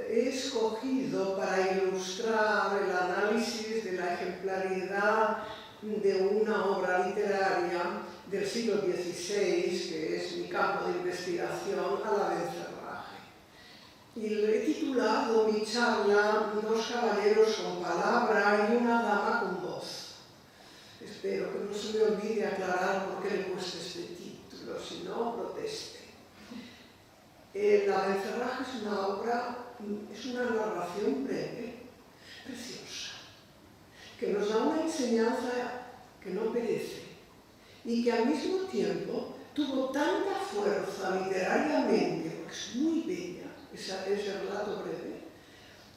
he escogido para ilustrar el análisis de la ejemplaridad de una obra literaria del siglo XVI, que es mi campo de investigación, a la Abencerraje. Y le he titulado mi charla Dos caballeros con palabra y una dama con voz. Espero que no se me olvide aclarar por qué le he puesto este título, si no, proteste. La Abencerraje es una obra, es una narración breve, preciosa, que nos da una enseñanza que no perece y que al mismo tiempo tuvo tanta fuerza literariamente, porque es muy bella ese relato breve,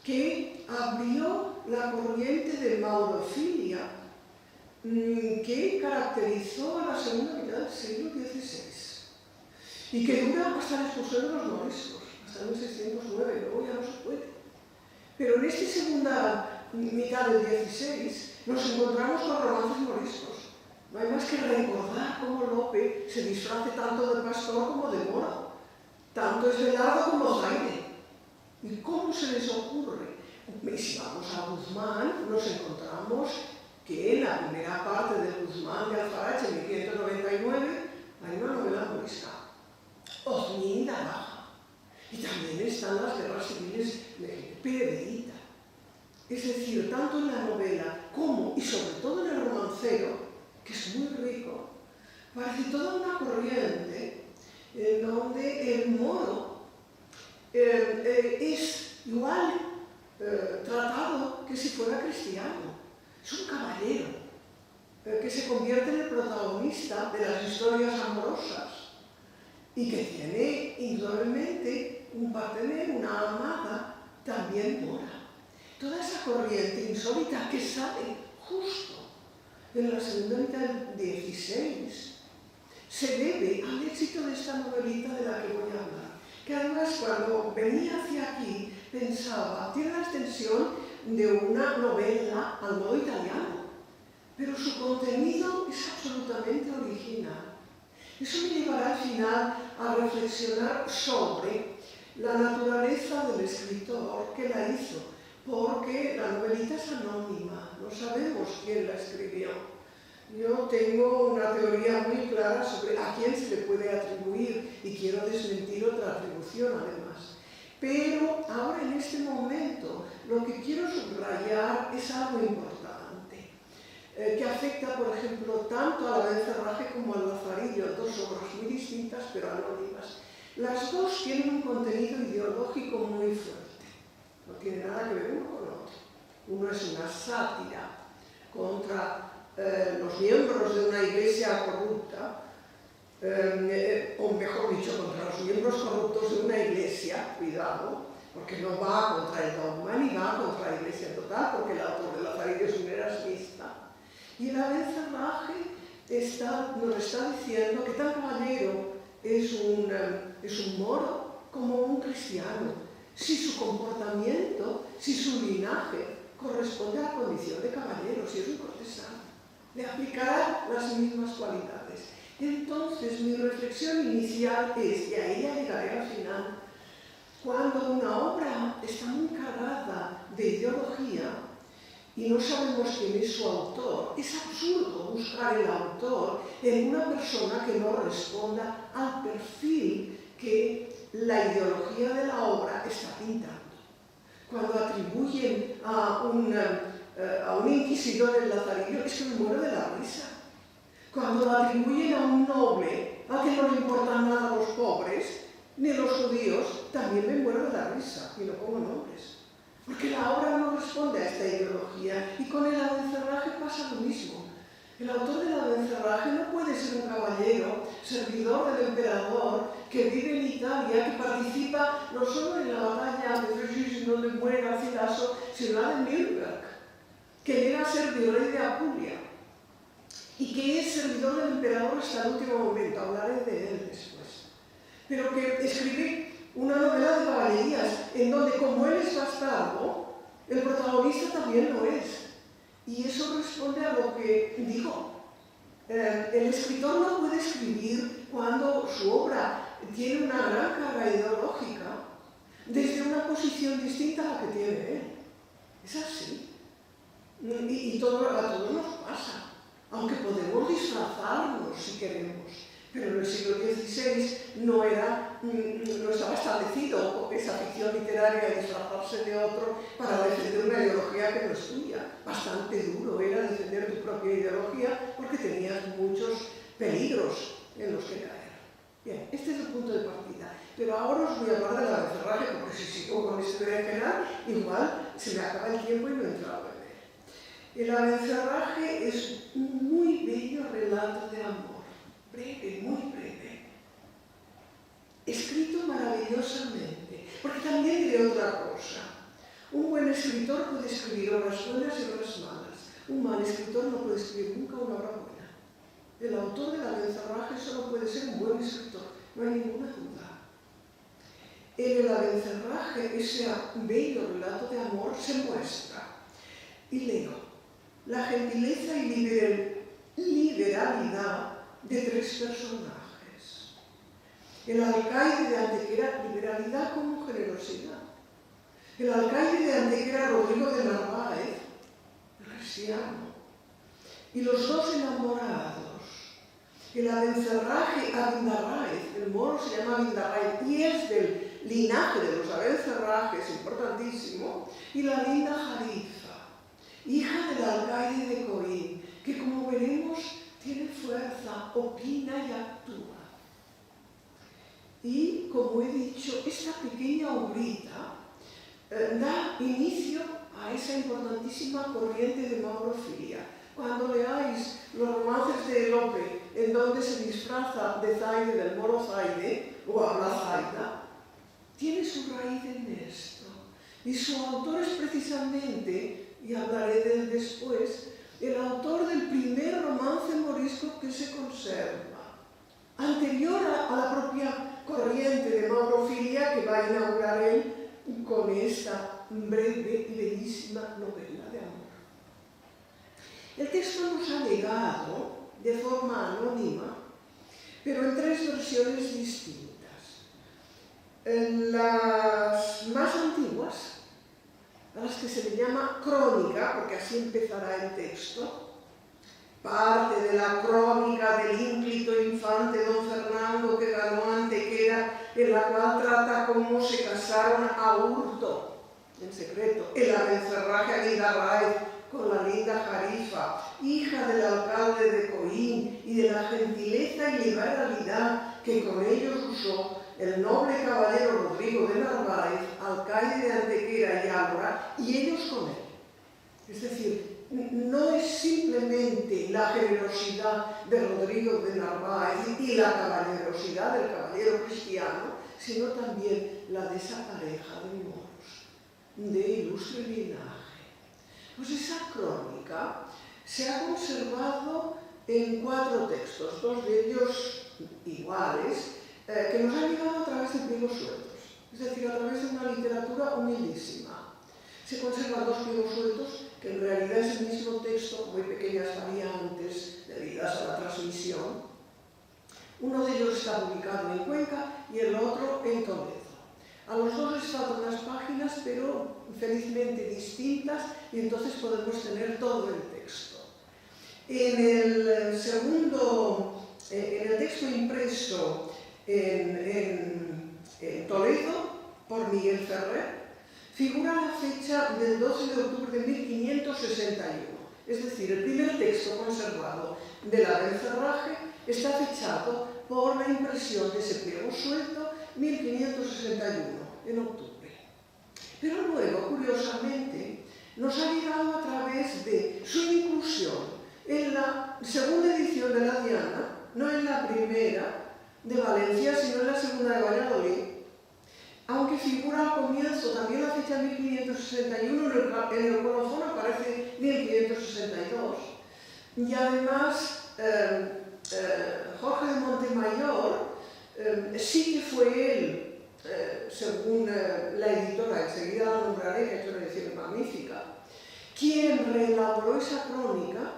que abrió la corriente de maurofilia que caracterizó a la segunda mitad del siglo XVI y que dura hasta la expulsión de los moriscos, hasta 1609, luego ya no se puede. Pero en esta segunda mitad del XVI nos encontramos con romances moriscos. No hay más que recordar cómo Lope se disfrace tanto de pastor como de moro, tanto Esbelardo como Zaire. ¿Y cómo se les ocurre? Y si vamos a Guzmán, nos encontramos que en la primera parte de Guzmán de Alfarache, en 1599, hay una novela morisca, Oznín Baja. Y también están las guerras civiles de Pérez. Es decir, tanto en la novela como, y sobre todo en el romancero, que es muy rico, parece toda una corriente donde el moro es igual tratado que si fuera cristiano. Es un caballero que se convierte en el protagonista de las historias amorosas y que tiene indudablemente un partener, una amada, también mora. Toda esa corriente insólita que sale justo en la segunda mitad del XVI se debe al éxito de esta novelita de la que voy a hablar, que además cuando venía hacia aquí pensaba, tiene la extensión de una novela al modo italiano, pero su contenido es absolutamente original. Eso me llevará al final a reflexionar sobre la naturaleza del escritor que la hizo, porque la novelita es anónima, no sabemos quién la escribió. Yo tengo una teoría muy clara sobre a quién se le puede atribuir y quiero desmentir otra atribución además. Pero ahora en este momento lo que quiero subrayar es algo importante, que afecta, por ejemplo, tanto a la Abencerraje como al Lazarillo, dos obras muy distintas pero anónimas. Las dos tienen un contenido ideológico muy fuerte, no tiene nada que ver uno con otro. Uno es una sátira contra los miembros de una iglesia corrupta, o mejor dicho, contra los miembros corruptos de una iglesia, cuidado, porque no va contra el dogma ni va contra la iglesia total, porque el autor de Lazarillo es un erasmista. Y el Abencerraje nos está diciendo que tal caballero es un moro como un cristiano, si su comportamiento, si su linaje corresponde a la condición de caballero, si es un cortesano, le aplicará las mismas cualidades. Entonces mi reflexión inicial es, y ahí ya llegaré al final, cuando una obra está muy cargada de ideología y no sabemos quién es su autor, es absurdo buscar el autor en una persona que no responda al perfil que la ideología de la obra está pintando. Cuando atribuyen a un inquisidor el Lazarillo, es que me muero de la risa. Cuando atribuyen a un noble a que no le importan nada los pobres, ni los judíos, también me muero de la risa, y no como nombres. Porque la obra no responde a esta ideología, y con el Abencerraje pasa lo mismo. El autor del Abencerraje no puede ser un caballero, servidor del emperador, que vive en Italia, que participa no solo en la batalla de Fréjus, donde muere Garcilaso, sino la de Nürnberg, que llega a ser virrey de Apulia, y que es servidor del emperador hasta el último momento, hablaré de él después. Pero que escribe una novela de caballerías, en donde como él es bastardo, el protagonista también lo es. Y eso responde a lo que digo. El escritor no puede escribir cuando su obra tiene una gran carga ideológica desde una posición tiene él. Es así. Y a todos nos pasa, aunque podemos disfrazarnos si queremos. Pero en el siglo XVI no estaba establecido esa ficción literaria de disfrazarse de otro para defender una ideología que no es tuya. Bastante duro era defender tu propia ideología porque tenías muchos peligros en los que caer. Bien, este es el punto de partida. Pero ahora os voy a hablar del abencerraje, porque si sigo con esto en general, igual se me acaba el tiempo y no he entrado en él. El abencerraje es un muy bello relato de amor. Breve, muy breve, escrito maravillosamente, porque también diré otra cosa. Un buen escritor puede escribir obras buenas y obras malas. Un mal escritor no puede escribir nunca una obra buena. El autor del abencerraje solo puede ser un buen escritor, no hay ninguna duda. En el abencerraje, ese bello relato de amor se muestra. Y leo: la gentileza y liberalidad de tres personajes. El alcaide de Antequera, liberalidad como generosidad. El alcaide de Antequera, Rodrigo de Narváez, el cristiano. Y los dos enamorados. El abencerraje Avindarráez, el moro se llama Avindarráez y es del linaje de los abencerrajes, importantísimo, y la linda Jarifa, hija del alcaide de Coín, que como veremos tiene fuerza, opina y actúa. Y, como he dicho, esta pequeña obrita da inicio a esa importantísima corriente de maurofilia. Cuando leáis los romances de Lope, en donde se disfraza de Zaide, del moro Zaide, o habla Zaida, tiene su raíz en esto. Y su autor es precisamente, y hablaré de él después, el autor del primer romance morisco que se conserva, anterior a la propia corriente de maurofilia que va a inaugurar él con esta breve y bellísima novela de amor. El texto nos ha llegado de forma anónima, pero en tres versiones distintas. En las más antiguas, a las que se le llama crónica, porque así empezará el texto, parte de la crónica del ínclito infante don Fernando que ganó Antequera, en la cual trata cómo se casaron a hurto, en secreto, el abencerraje Avindarráez con la linda Jarifa, hija del alcalde de Coín, y de la gentileza y liberalidad que con ellos usó el noble caballero Rodrigo de Narváez, alcaide de Antequera y Álora, y ellos con él. Es decir, no es simplemente la generosidad de Rodrigo de Narváez y la caballerosidad del caballero cristiano, sino también la de esa pareja de moros, de ilustre linaje. Pues esa crónica se ha conservado en 4 textos, 2 de ellos iguales, que nos han llegado a través de pliegos sueltos, es decir, a través de una literatura humildísima. Se conservan 2 pliegos sueltos que en realidad es el mismo texto, muy pequeñas variantes debidas a la transmisión. Uno de ellos está publicado en Cuenca y el otro en Toledo. A los dos les faltan unas páginas, pero felizmente distintas, y entonces podemos tener todo el texto. En el texto impreso en Toledo, por Miguel Ferrer, figura la fecha del 12 de octubre de 1561. Es decir, el primer texto conservado del abencerraje está fechado por la impresión de ese pliego suelto 1561, en octubre. Pero luego, curiosamente, nos ha llegado a través de su inclusión en la segunda edición de la Diana, no en la primera de Valencia, sino en la segunda de Valladolid, aunque figura al comienzo también la fecha 1561, en el colofono aparece 1562, y además Jorge de Montemayor sí que fue él, según la editora, enseguida la nombraré, que ha hecho una edición magnífica, quien reelaboró esa crónica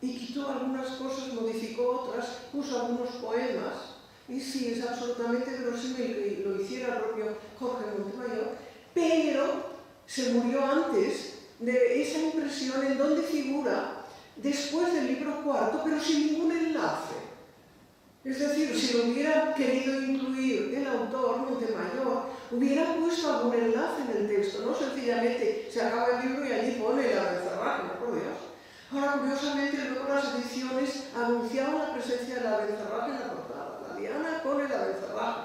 y quitó algunas cosas, modificó otras, puso algunos poemas. Y sí, es absolutamente verosímil que lo hiciera el propio Jorge Montemayor, pero se murió antes de esa impresión en donde figura después del libro cuarto, pero sin ningún enlace. Es decir, si lo hubiera querido incluir el autor, Montemayor, hubiera puesto algún enlace en el texto, no sencillamente se acaba el libro y allí pone la Abencerraje, no, por Dios. Ahora, curiosamente, luego las ediciones anunciaban la presencia de la Abencerraje en la portada, la Diana con el Abencerraje.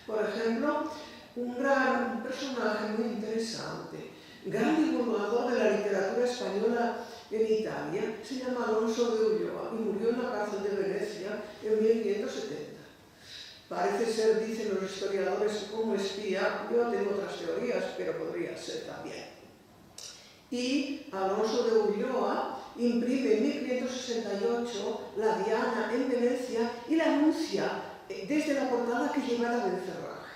Por ejemplo, un gran personaje muy interesante, gran divulgador de la literatura española en Italia, se llama Alonso de Ulloa y murió en la cárcel de Venecia en 1570. Parece ser, dicen los historiadores, como espía. Yo tengo otras teorías, pero podría ser también. Y Alonso de Ulloa imprime en 1568 la Diana en Venecia y la anuncia desde la portada que lleva la Abencerraje.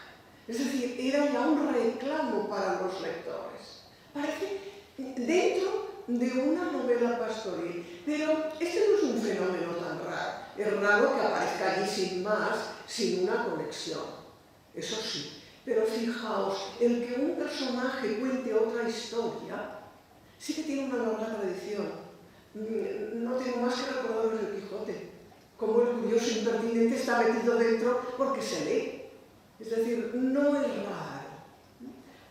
Es decir, era ya un reclamo para los lectores. Parece dentro de una novela pastoril. Pero este no es un fenómeno tan raro. Es raro que aparezca allí sin más, sin una conexión. Eso sí. Pero fijaos, el que un personaje cuente otra historia sí que tiene una larga tradición. No tengo más que recordaros el Quijote. Como el curioso impertinente está metido dentro porque se lee. Es decir, no es raro.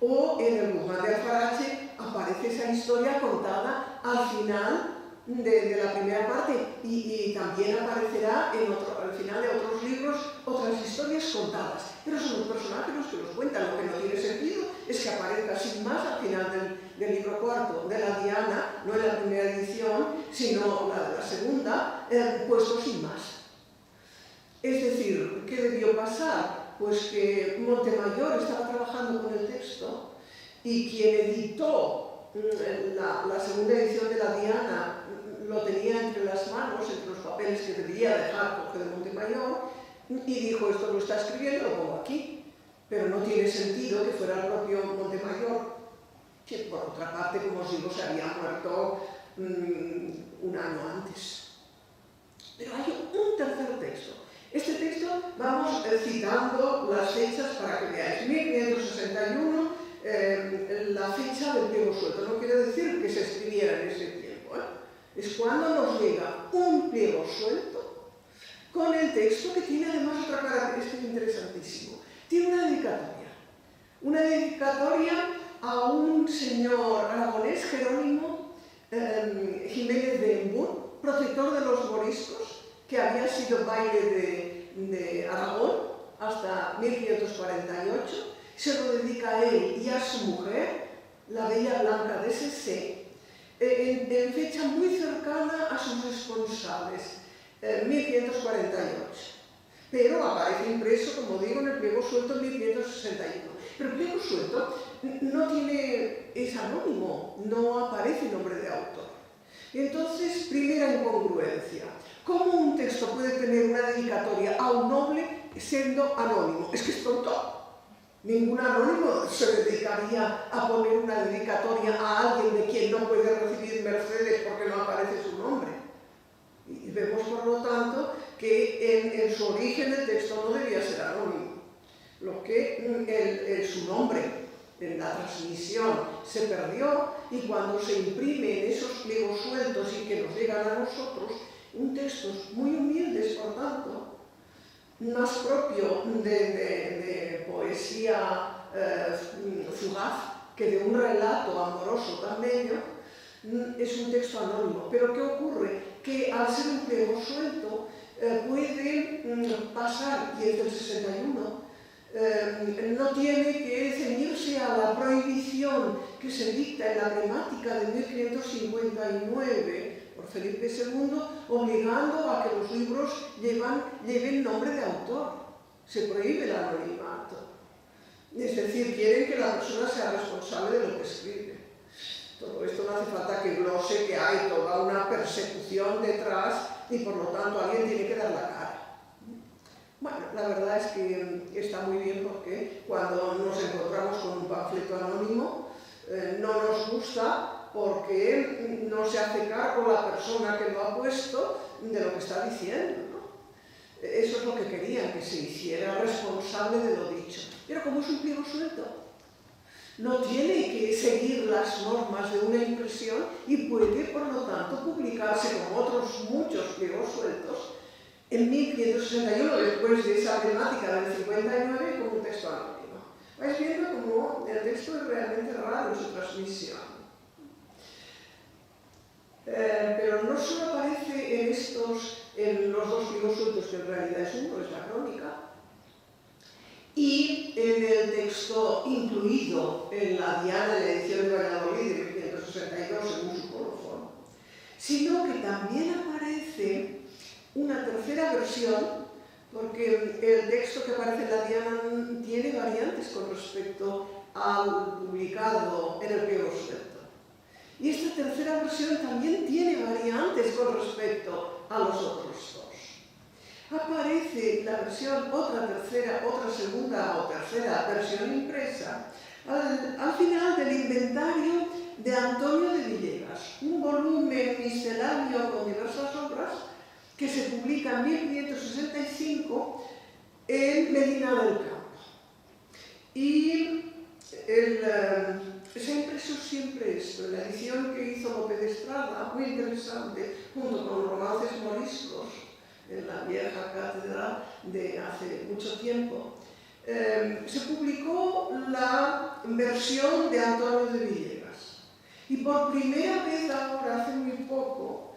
O en el Guzmán de Alfarache aparece esa historia contada al final de la primera parte y también aparecerá al final de otros libros otras historias contadas. Pero son los personajes los que los cuentan. Lo que no tiene sentido es que aparezca sin más al final del libro cuarto de la Diana, no en la primera edición, sino la de la segunda, puesto sin más. Es decir, ¿qué debió pasar? Pues que Montemayor estaba trabajando con el texto y quien editó la segunda edición de la Diana lo tenía entre las manos, entre los papeles que debía dejar Jorge de Montemayor, y dijo, esto lo está escribiendo, lo pongo aquí. Pero no tiene sentido que fuera el propio Montemayor, que por otra parte, como os digo, se había muerto un año antes. Pero hay un tercer texto. Este texto vamos citando las fechas para que veáis. 1561, la fecha del pliego suelto. No quiere decir que se escribiera en ese tiempo. Es cuando nos llega un pliego suelto con el texto que tiene además otra característica interesantísima. Tiene una dedicatoria. Una dedicatoria a un señor aragonés, Jerónimo Jiménez de Embún, protector de los moriscos, que había sido baile de Aragón hasta 1548, se lo dedica a él y a su mujer, la bella Blanca de Sesé, en fecha muy cercana a sus responsables, 1548. Pero aparece impreso, como digo, en el pliego suelto en 1561. Pero el pliego suelto es anónimo, no aparece nombre de autor. Entonces, primera incongruencia. ¿Cómo un texto puede tener una dedicatoria a un noble siendo anónimo? Es que es tonto. Ningún anónimo se dedicaría a poner una dedicatoria a alguien de quien no puede recibir mercedes porque no aparece su nombre. Y vemos, por lo tanto, que en su origen el texto no debía ser anónimo. Lo que su nombre en la transmisión se perdió, y cuando se imprime en esos pliegos sueltos y que nos llegan a nosotros, un textos muy humildes, por tanto, más propio de poesía fugaz que de un relato amoroso tan bello, es un texto anónimo. Pero ¿qué ocurre? Que al ser un pliego suelto puede pasar, y es del 61, no tiene que ceñirse a la prohibición que se dicta en la gramática de 1559 por Felipe II, obligando a que los libros lleven nombre de autor. Se prohíbe el anonimato. Es decir, quieren que la persona sea responsable de lo que escribe. Todo esto no hace falta que glose que hay toda una persecución detrás y por lo tanto alguien tiene que dar la cara. Bueno, la verdad es que está muy bien porque cuando nos encontramos con un panfleto anónimo no nos gusta porque no se hace cargo la persona que lo ha puesto de lo que está diciendo, ¿no? Eso es lo que querían, que se hiciera responsable de lo dicho. Pero como es un pliego suelto, no tiene que seguir las normas de una impresión y puede, por lo tanto, publicarse como otros muchos pliegos sueltos en 1561, después de esa temática del 59, como un texto anónimo. Vais viendo cómo el texto es realmente raro en su transmisión. Pero no solo aparece en los dos pliegos sueltos, que en realidad es uno, es la crónica, y en el texto incluido en la Diana de la edición de Valladolid de 1562, según su colofón, sino que también aparece una tercera versión, porque el texto que aparece en la Diana tiene variantes con respecto al publicado en el pliego suelto. Y esta tercera versión también tiene variantes con respecto a los otros dos. Aparece la versión, otra segunda o tercera versión impresa al final del inventario de Antonio de Villegas, un volumen misceláneo con diversas obras que se publica en 1565 en Medina del Campo. Y se ha impreso siempre esto, en la edición que hizo López de Estrada, muy interesante, junto con romances moriscos, en la vieja catedral de hace mucho tiempo. Se publicó la versión de Antonio de Villegas. Y por primera vez ahora, hace muy poco,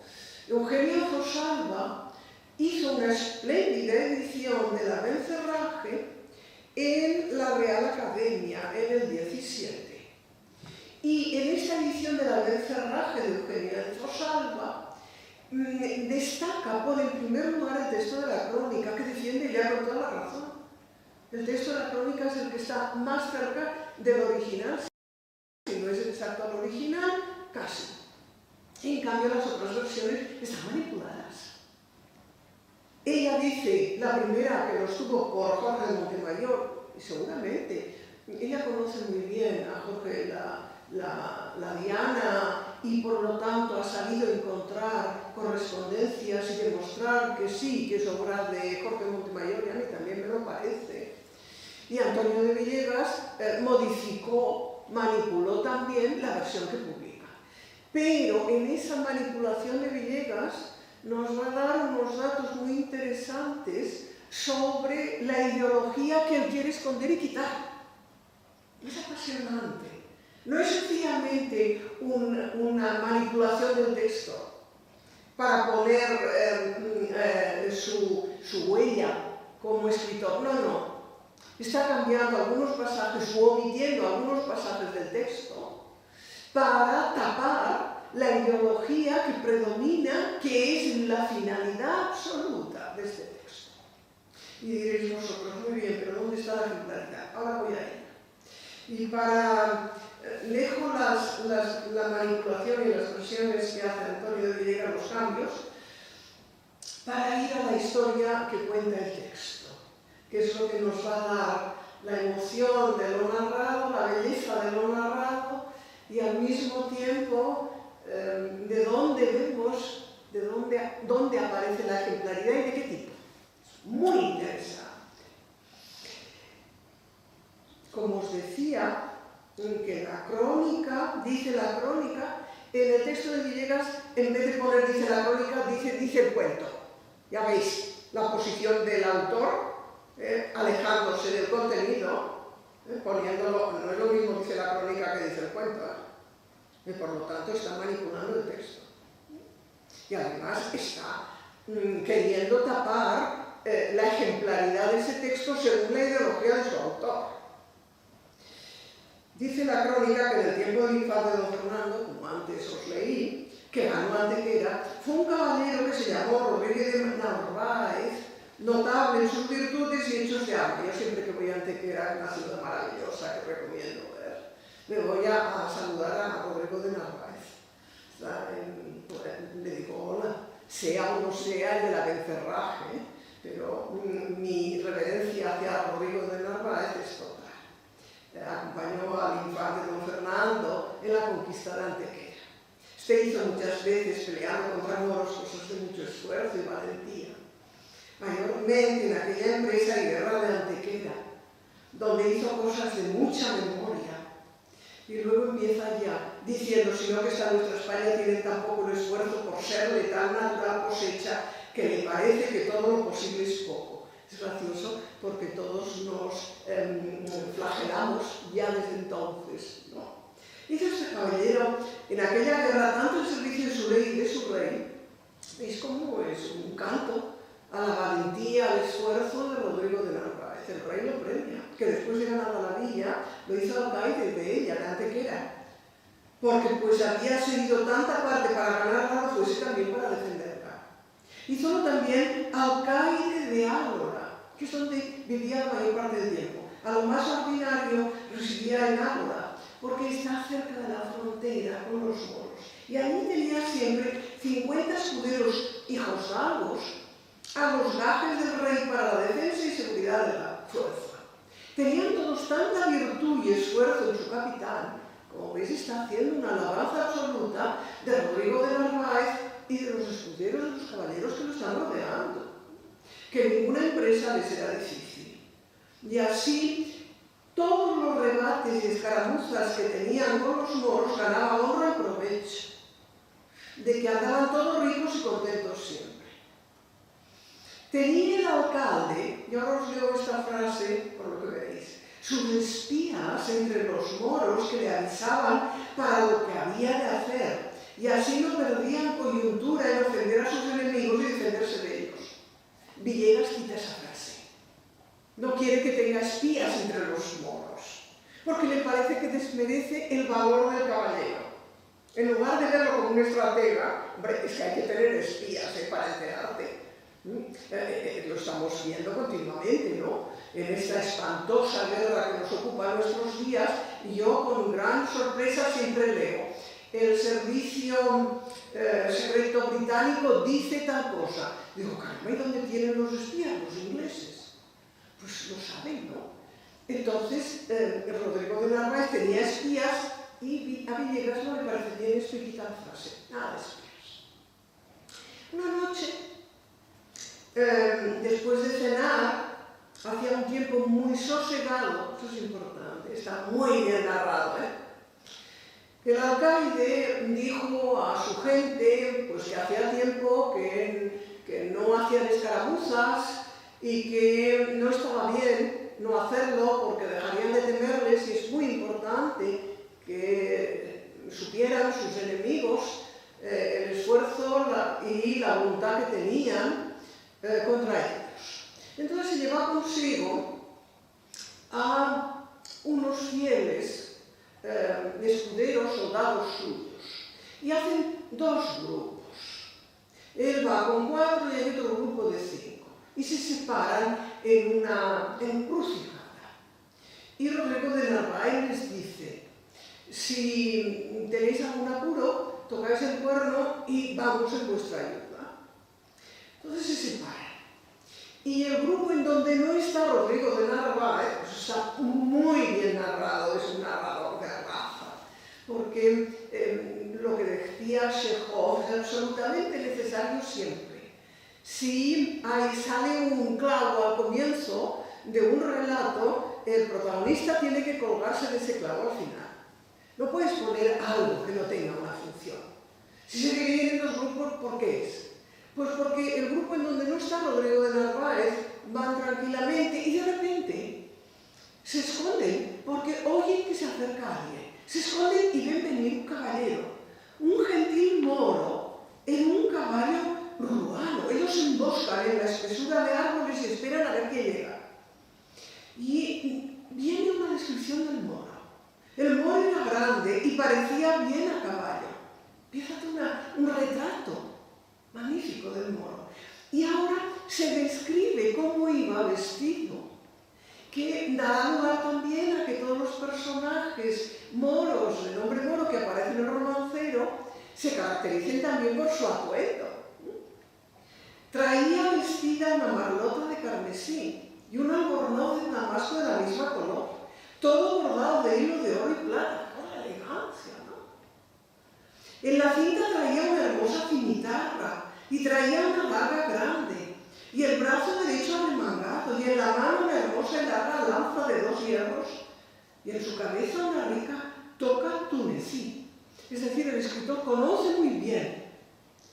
Eugenio Fosalva hizo una espléndida edición de la Bencerraje en la Real Academia, en el 17. Y en esta edición de la Bencerraje de Eugenio Fosalva destaca, pone en primer lugar el texto de la crónica, que defiende ya con toda la razón. El texto de la crónica es el que está más cerca del original, si no es exacto al original, casi. En cambio, las otras versiones están manipuladas. Ella dice, la primera, que lo estuvo por Jorge de Montemayor, y seguramente ella conoce muy bien a Jorge la Diana, y por lo tanto ha sabido encontrar correspondencias y demostrar que sí, que es obra de Jorge Montemayor, y a mí también me lo parece. Y Antonio de Villegas modificó, manipuló también la versión que publica. Pero en esa manipulación de Villegas nos va a dar unos datos muy interesantes sobre la ideología que él quiere esconder y quitar. Es apasionante. No es sencillamente una manipulación del texto para poner su huella como escritor. No, no. Está cambiando algunos pasajes o omitiendo algunos pasajes del texto para tapar la ideología que predomina, que es la finalidad absoluta de este texto. Y diréis vosotros, muy bien, pero ¿dónde está la ejemplaridad? Ahora voy a ella. Y dejo la manipulación y las versiones que hace Antonio de Villegas, los cambios, para ir a la historia que cuenta el texto, que es lo que nos va a dar la emoción de lo narrado, la belleza de lo narrado, y al mismo tiempo de dónde vemos, dónde aparece la ejemplaridad y de qué tipo. Muy interesante. Como os decía, que la crónica, dice la crónica, en el texto de Villegas, en vez de poner dice la crónica, dice el cuento. Ya veis la posición del autor, alejándose del contenido, poniéndolo, no es lo mismo dice la crónica que dice el cuento, y por lo tanto está manipulando el texto. Y además está queriendo tapar la ejemplaridad de ese texto según la ideología de su autor. Dice la crónica que en el tiempo del infante don Fernando, como antes os leí, que ganó Antequera, fue un caballero que se llamó Rodríguez de Narváez, notable en sus virtudes y hechos de arte. Yo siempre que voy a Antequera, es una ciudad maravillosa que recomiendo ver. Me voy a saludar a Rodrigo de Narváez. Le digo hola, sea o no sea el de la Bencerraje, pero mi reverencia hacia Rodrigo de Narváez es total. Acompañó al infante don Fernando en la conquista de Antequera. Se hizo muchas veces peleando contra moros, cosas de mucho esfuerzo y valentía. Mayormente en aquella empresa y guerra de Antequera, donde hizo cosas de mucha memoria. Y luego empieza ya diciendo, sino que esta nuestra España tiene tan poco el esfuerzo por ser de tal natural cosecha que le parece que todo lo posible es poco. Es gracioso porque todos nos flagelamos ya desde entonces, ¿no? Dice este caballero, en aquella guerra, tanto el servicio de su ley y de su rey, veis cómo es un canto a la valentía, al esfuerzo de Rodrigo de Narváez. El rey lo premia, que después de ganar la villa, lo hizo alcaide de ella, de Antequera, porque pues había seguido tanta parte para ganarla, pues también para defenderla. Hizo también alcaide de Ágora, que es donde vivía la mayor parte del tiempo. A lo más ordinario residía en Ágora, porque está cerca de la frontera con los moros. Y allí tenía siempre 50 escuderos hijosdalgos a los gajes del rey para la defensa y seguridad de la fuerza. Tenían todos tanta virtud y esfuerzo en su capitán, como veis está haciendo una alabanza absoluta de Rodrigo de Narváez y de los escuderos de los caballeros que lo están rodeando, que ninguna empresa les era difícil. Y así, todos los rebates y escaramuzas que tenían con los moros ganaban honra y provecho, de que andaban todos ricos y contentos siempre. Tenía el alcalde, y ahora os leo esta frase por lo que veréis, sus espías entre los moros que le avisaban para lo que había de hacer, y así no perdían coyuntura en ofender a sus enemigos y defenderse de ellos. Villegas quita esa frase. No quiere que tenga espías entre los moros, porque le parece que desmerece el valor del caballero. En lugar de verlo como un estratega, hombre, es que hay que tener espías para enterarte. Lo estamos viendo continuamente, ¿no? En esta espantosa guerra que nos ocupa nuestros días, y yo con gran sorpresa siempre leo: el servicio secreto británico dice tal cosa. Digo, caramba, ¿y dónde tienen los espías? Los ingleses. Pues lo saben, ¿no? Entonces, Rodrigo de Narváez tenía espías y a Villegas no le parece bien esto y quita la frase. Nada de espías. Una noche, después de cenar, hacía un tiempo muy sosegado, eso es importante, está muy bien narrado, el alcaide dijo a su gente pues, que hacía tiempo que no hacían escaramuzas y que no estaba bien no hacerlo porque dejarían de temerles, y es muy importante que supieran sus enemigos el esfuerzo y la voluntad que tenían contra ellos. Entonces se lleva consigo a unos fieles escuderos, soldados suyos, y hacen dos grupos. Él va con 4 y hay otro grupo de 5, y se separan en una encrucijada. Y Rodrigo de Narváez les dice: si tenéis algún apuro, tocáis el cuerno y vamos en vuestra ayuda. Entonces se separan. Y el grupo en donde no está Rodrigo de Narváez, pues está muy bien narrado, es un narrador de raza, porque lo que decía Chekhov es absolutamente necesario siempre. Si sale un clavo al comienzo de un relato, el protagonista tiene que colgarse de ese clavo al final. No puedes poner algo que no tenga una función. Si se dividen en dos grupos, ¿por qué es? Pues porque el grupo en donde no está Rodrigo de Narváez van tranquilamente y de repente se esconden porque oyen que se acerca alguien. Se esconden y ven venir un caballero, un gentil moro en un caballo ruano. Ellos se emboscan en la espesura de árboles y esperan a ver quién llega. Y viene una descripción del moro. El moro era grande y parecía bien a caballo. Empieza un retrato magnífico del moro. Y ahora se describe cómo iba vestido, que da lugar también a que todos los personajes moros de nombre moro que aparecen en el romancero se caractericen también por su atuendo. Traía vestida una marlota de carmesí y un albornoz de damasco de la misma color, todo bordado de hilo de oro y plata. ¡Qué elegancia!, ¿no? En la cinta traía una hermosa cimitarra y traía una daga grande, y el brazo derecho arremangado, y en la mano una hermosa y larga lanza de 2 hierros, y en su cabeza una rica toca Tuneci. Es decir, el escritor conoce muy bien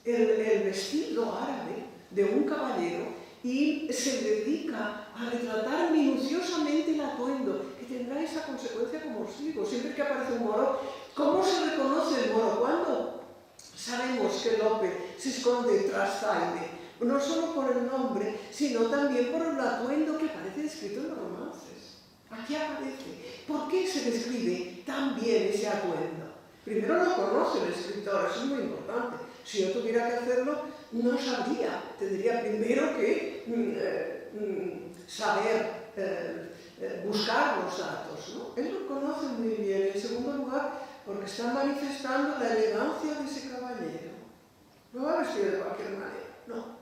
el vestido árabe de un caballero y se dedica a retratar minuciosamente el atuendo, que tendrá esa consecuencia, como os digo, siempre que aparece un moro. ¿Cómo se reconoce el moro? ¿Cuándo sabemos que Lope se esconde tras Zaide? No solo por el nombre, sino también por el atuendo que aparece descrito en los romances. Aquí aparece. ¿Por qué se describe tan bien ese atuendo? Primero lo conoce el escritor, eso es muy importante. Si yo tuviera que hacerlo, no sabría. Tendría primero que saber buscar los datos, ¿no? Él lo conoce muy bien. En segundo lugar, porque está manifestando la elegancia de ese caballero. No va vestido de cualquier manera, no.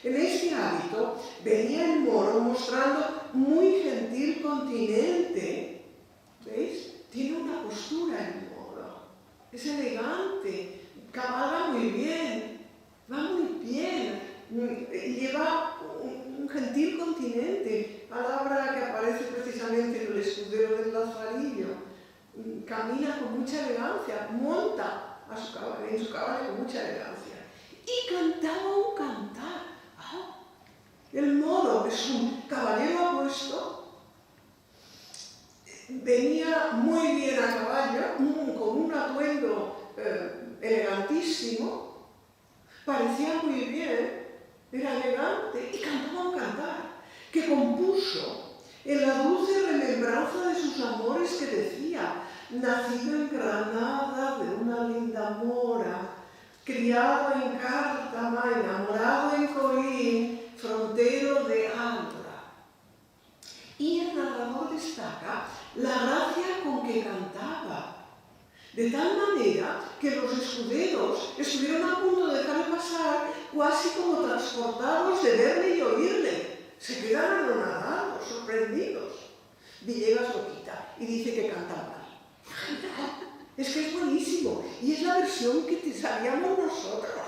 En este hábito venía el moro mostrando muy gentil continente. ¿Veis? Tiene una postura el moro. Es elegante, cabalga muy bien, va muy bien, lleva un gentil continente, palabra que aparece precisamente en el escudero del Lazarillo. Camina con mucha elegancia, monta en su caballo con mucha elegancia. Y cantaba un cantar. El moro, que es un caballero apuesto, venía muy bien a caballo, con un atuendo elegantísimo, parecía muy bien, era elegante y cantaba un cantar que compuso en la dulce remembranza de sus amores, que decía: nacido en Granada de una linda mora, criado en Cártama, enamorado en Coín, frontero de Andra. Y el narrador destaca la gracia con que cantaba, de tal manera que los escuderos estuvieron a punto de dejarle pasar, casi como transportados de verle y oírle. Se quedaron anonadados, sorprendidos. Villegas lo quita y dice que canta mal. Es que es buenísimo, y es la versión que sabíamos nosotros.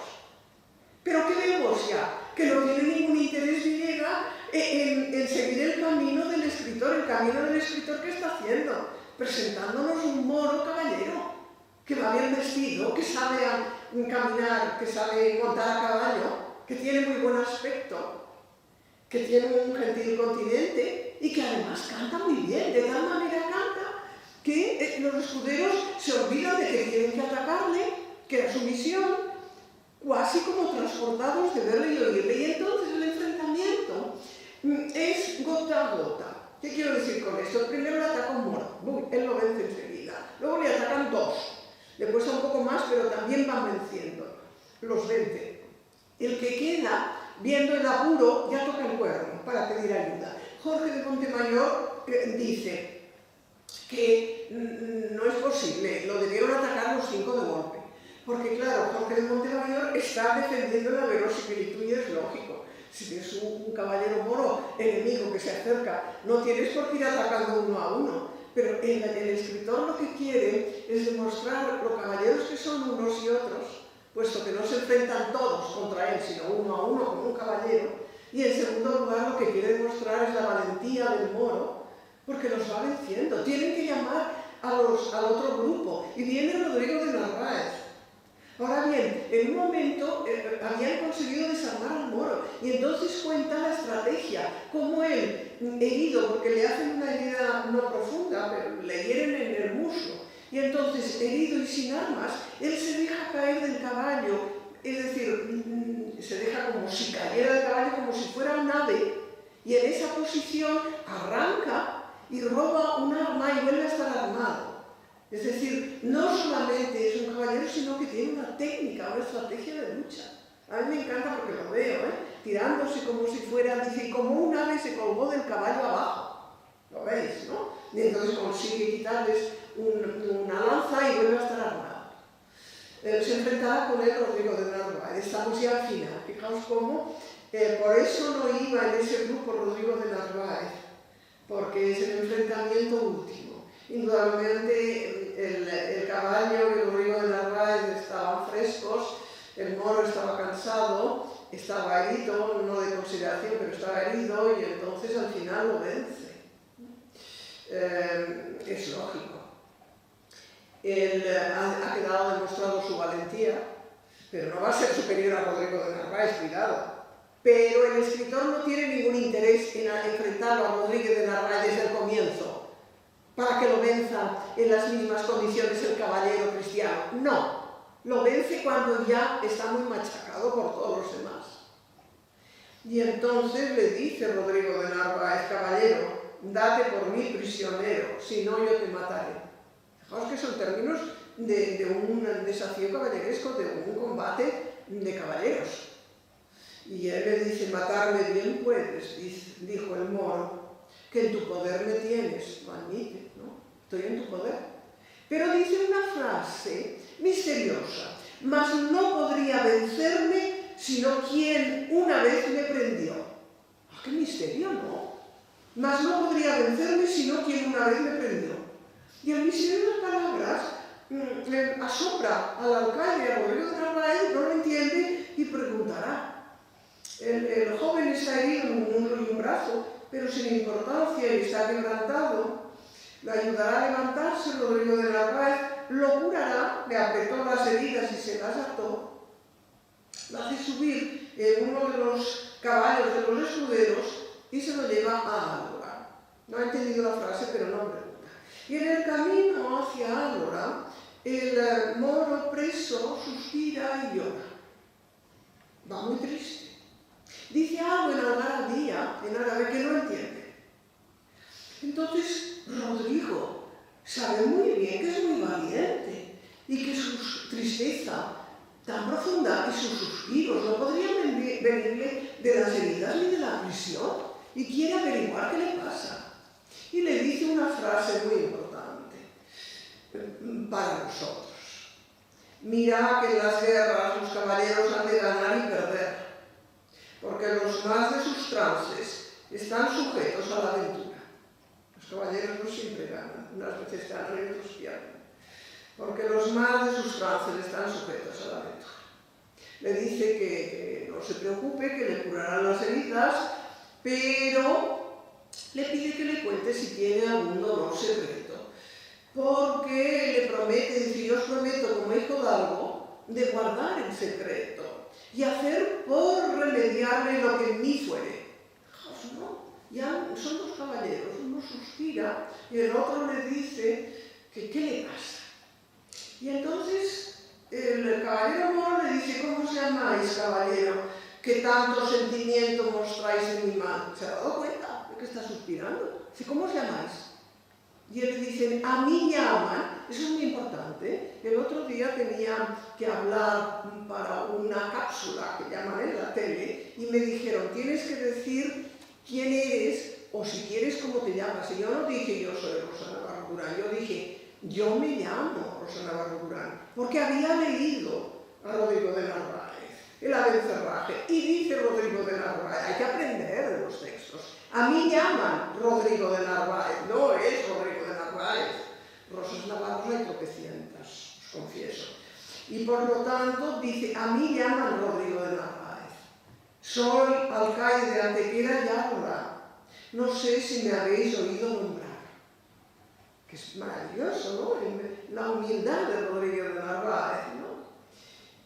Pero ¿qué vemos ya? Que no tiene ningún interés Villegas en seguir el camino del escritor, el camino del escritor que está haciendo, presentándonos un moro caballero, que va bien vestido, que sabe caminar, que sabe montar a caballo, que tiene muy buen aspecto, que tiene un gentil continente y que además canta muy bien, de tal manera canta que los escuderos se olvidan de que tienen que atacarle, que era su misión, casi como transportados de verle y oírle. Y entonces el enfrentamiento es gota a gota. ¿Qué quiero decir con esto? Primero le ataca un moro, él lo vence enseguida. Luego le atacan dos, le cuesta un poco más, pero también van venciendo, los vence. El que queda, viendo el apuro, ya toca el cuerno para pedir ayuda. Jorge de Montemayor dice que no es posible, lo debieron atacar los 5 de golpe. Porque claro, Jorge de Montemayor está defendiendo la verosimilitud y es lógico. Si ves un caballero moro enemigo que se acerca, no tienes por qué ir atacando uno a uno. Pero el escritor lo que quiere es demostrar los caballeros que son unos y otros, puesto que no se enfrentan todos contra él, sino uno a uno como un caballero. Y en segundo lugar, lo que quiere demostrar es la valentía del moro, porque los va venciendo. Tienen que llamar al otro grupo. Y viene Rodrigo de Narváez. Ahora bien, en un momento habían conseguido desarmar al moro y entonces cuenta la estrategia, cómo él, herido, porque le hacen una herida no profunda, pero le hieren en el muslo, y entonces, herido y sin armas, él se deja caer del caballo, es decir, se deja como si cayera del caballo, como si fuera un ave, y en esa posición arranca y roba un arma y vuelve a estar armado. Es decir, no solamente es un caballero, sino que tiene una técnica, una estrategia de lucha. A mí me encanta porque lo veo, tirándose como si fuera, dice, como un ave se colgó del caballo abajo. Lo veis, ¿no? Y entonces consigue quitarles una lanza y vuelve a estar armado. Se enfrentará con él Rodrigo de Narváez. Estamos ya al final. Fijaos cómo, por eso no iba en ese grupo Rodrigo de Narváez, porque es el enfrentamiento último. Indudablemente el caballo y el Rodrigo de Narváez estaban frescos, el moro estaba cansado, estaba herido, no de consideración, pero estaba herido y entonces al final lo vence. Es lógico. Él ha quedado demostrado su valentía, pero no va a ser superior a Rodrigo de Narváez, cuidado. Pero el escritor no tiene ningún interés en enfrentarlo a Rodrigo de Narváez desde el comienzo, para que lo venza en las mismas condiciones el caballero cristiano. No, lo vence cuando ya está muy machacado por todos los demás. Y entonces le dice Rodrigo de Narváez: caballero, date por mí prisionero, si no yo te mataré. Fijaos que son términos de un desafío caballeresco, de un combate de caballeros. Y él le dice: matarme bien puedes, dijo el moro, que en tu poder me tienes. Lo admite, ¿no? Estoy en tu poder. Pero dice una frase misteriosa: mas no podría vencerme sino quien una vez me prendió. ¡Ah, qué misterio, ¿no? Mas no podría vencerme sino quien una vez me prendió. Y el misterio de las palabras asombra al alcaide, a Rodrigo de Narváez, no lo entiende y preguntará. El joven está herido en un hombro y un brazo, pero sin importancia y está quebrantado. Le ayudará a levantarse. Rodrigo de Narváez lo curará, le apretó las heridas y se las ató. Lo hace subir en uno de los caballos de los escuderos y se lo lleva a Álora. No ha entendido la frase, pero no pregunta. Y en el camino hacia Álora, el moro preso suspira y llora. Va muy triste. Dice algo en algarabía, en árabe, que no entiende. Entonces Rodrigo sabe muy bien que es muy valiente y que su tristeza tan profunda y sus suspiros no podrían venirle de las heridas ni de la prisión, y quiere averiguar qué le pasa. Y le dice una frase muy importante para nosotros: mira que en las guerras los caballeros han de ganar y perder, porque los más de sus trances están sujetos a la aventura. Los caballeros no siempre ganan, unas veces ganan y otros pierden, porque los más de sus trances están sujetos a la aventura. Le dice que no se preocupe, que le curarán las heridas, pero le pide que le cuente si tiene algún dolor secreto, porque le promete, dice: yo os prometo como hijo de algo de guardar el secreto y hacer por remediarle lo que en mí fuere. Fijaos, ¿no? Ya son dos caballeros, uno suspira y el otro le dice que qué le pasa. Y entonces el caballero moro le dice: ¿cómo os llamáis, caballero, que tanto sentimiento mostráis en mi mano? ¿Se ha dado cuenta de que está suspirando? Dice: ¿cómo os llamáis? Y él dice: a mí llaman. Eso es muy importante. El otro día tenía que hablar para una cápsula que llaman en la tele y me dijeron: tienes que decir quién eres o si quieres cómo te llamas. Y yo no dije: yo soy Rosa Navarro Durán. Yo dije: yo me llamo Rosa Navarro Durán, porque había leído a Rodrigo de Narváez el Abencerraje. Y dice Rodrigo de Narváez: hay que aprender de los textos. A mí llaman Rodrigo de Narváez, no es Rodrigo de Narváez. Rosas Navarros hay tropecientas, os confieso. Y por lo tanto dice: a mí llaman Rodrigo de Narváez. Soy alcaide de Antequera y Álora. No sé si me habéis oído nombrar. Que es maravilloso, ¿no? La humildad de Rodrigo de Narváez, ¿no?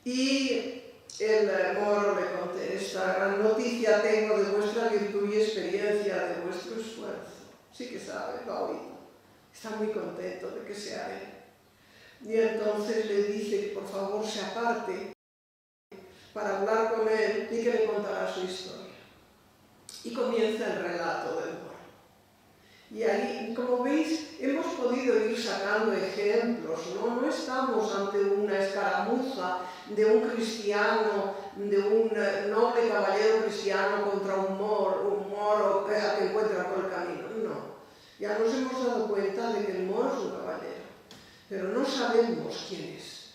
Y el moro le contesta: gran noticia tengo de vuestra virtud y experiencia, de vuestro esfuerzo. Sí que sabe, lo ha oído. Está muy contento de que sea él. Y entonces le dice que por favor se aparte para hablar con él y que le contará su historia. Y comienza el relato del moro. Y ahí, como veis, hemos podido ir sacando ejemplos, ¿no? No estamos ante una escaramuza de un cristiano, de un noble caballero cristiano contra un moro que encuentra por el camino. No. Ya nos hemos dado cuenta de que el moro es un caballero, pero no sabemos quién es.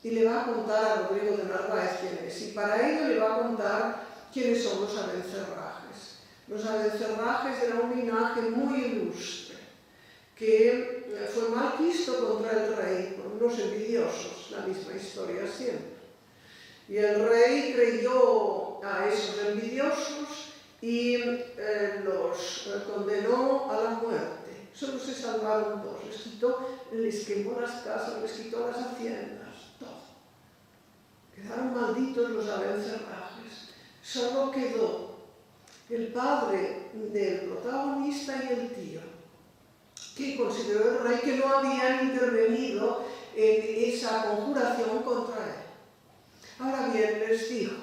Y le va a contar a Rodrigo de Narváez quién es. Y para ello le va a contar quiénes son los Abencerrajes. Los Abencerrajes eran un linaje muy ilustre, que fue mal quisto contra el rey por unos envidiosos, la misma historia siempre. Y el rey creyó a esos envidiosos y los condenó a la muerte. Solo se salvaron dos, les quitó les quemó las casas, les quitó las haciendas, todo. Quedaron malditos los Abencerrajes. Solo quedó el padre del protagonista y el tío, que consideró el rey que no habían intervenido en esa conjuración contra él. Ahora bien, les dijo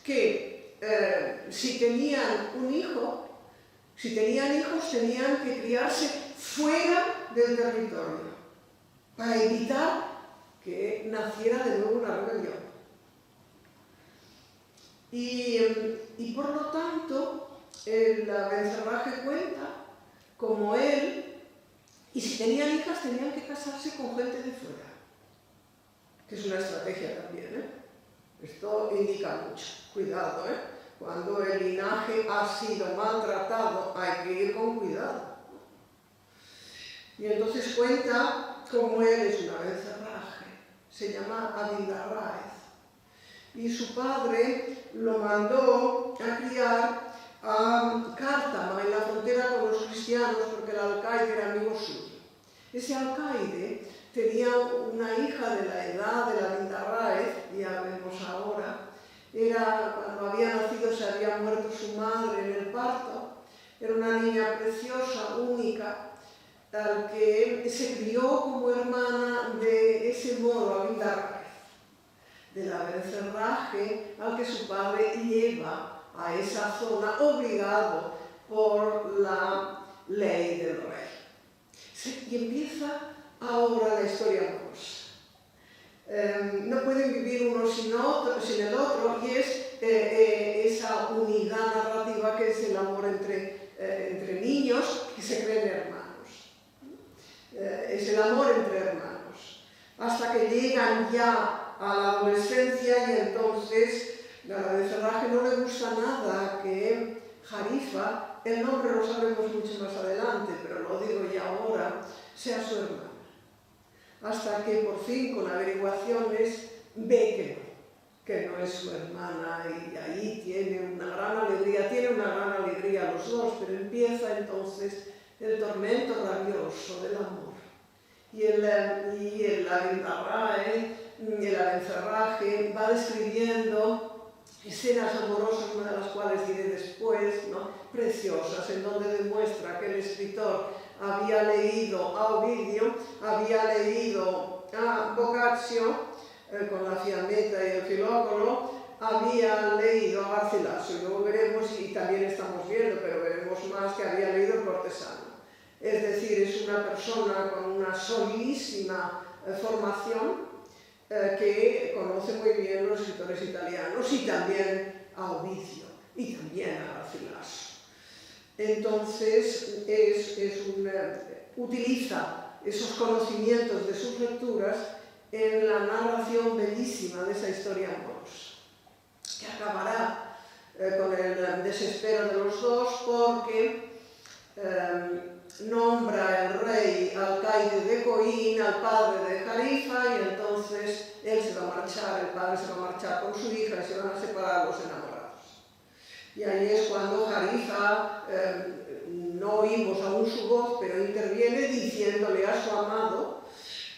que si tenían un hijo, si tenían hijos, tenían que criarse fuera del territorio para evitar que naciera de nuevo una rebelión. Y por lo tanto, el Abencerraje cuenta como él, y si tenían hijas, tenían que casarse con gente de fuera, que es una estrategia también, Esto indica mucho, cuidado, Cuando el linaje ha sido maltratado, hay que ir con cuidado. Y entonces cuenta cómo él es un Abencerraje, se llama Abindarráez, y su padre lo mandó a criar a Cártama, en la frontera con los cristianos, porque el alcaide era amigo suyo. Ese alcaide tenía una hija de la edad de la Abindarráez, ya vemos ahora, cuando había nacido se había muerto su madre en el parto, era una niña preciosa, única, al que se crió como hermana de ese modo Abindarráez, del Abencerraje al que su padre lleva a esa zona obligado por la ley del rey. Y empieza ahora la historia amorosa. No pueden vivir uno sin el otro, y es esa unidad narrativa que es el amor entre niños que se creen hermanos. Es el amor entre hermanos. Hasta que llegan ya a la adolescencia y entonces a Abencerraje no le gusta nada que Jarifa, el nombre lo sabemos mucho más adelante, pero lo digo ya ahora, sea su hermana. Hasta que por fin, con averiguaciones, ve que no es su hermana, y ahí tiene una gran alegría los dos, pero empieza entonces el tormento rabioso del amor. Y el Abindarráez, el Abencerraje, va describiendo escenas amorosas, una de las cuales diré después, preciosas, en donde demuestra que el escritor había leído a Ovidio, había leído a Boccaccio, con la Fiammetta y el Filócolo, había leído a Garcilaso, y luego veremos, y también estamos viendo, pero veremos más, que había leído el Cortesano. Es decir, es una persona con una solidísima formación, que conoce muy bien los escritores italianos, y también a Ovidio, y también a Garcilaso. Entonces, utiliza esos conocimientos de sus lecturas en la narración bellísima de esa historia amorosa, que acabará con el desespero de los dos, porque nombra el rey alcaide de Coín al padre de Jarifa, y entonces él se va a marchar, el padre se va a marchar con su hija, y se van a separar los enamorados. Y ahí es cuando Jarifa, no oímos aún su voz, pero interviene diciéndole a su amado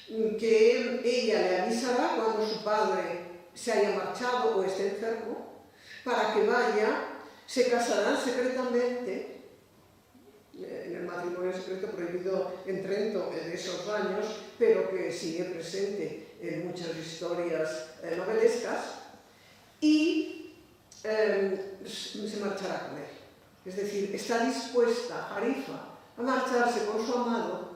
que ella le avisará cuando su padre se haya marchado o esté enfermo, para que vaya, se casarán secretamente, en el matrimonio secreto prohibido en Trento en esos años, pero que sigue presente en muchas historias novelescas, y se marchará con él. Es decir, está dispuesta Jarifa a marcharse con su amado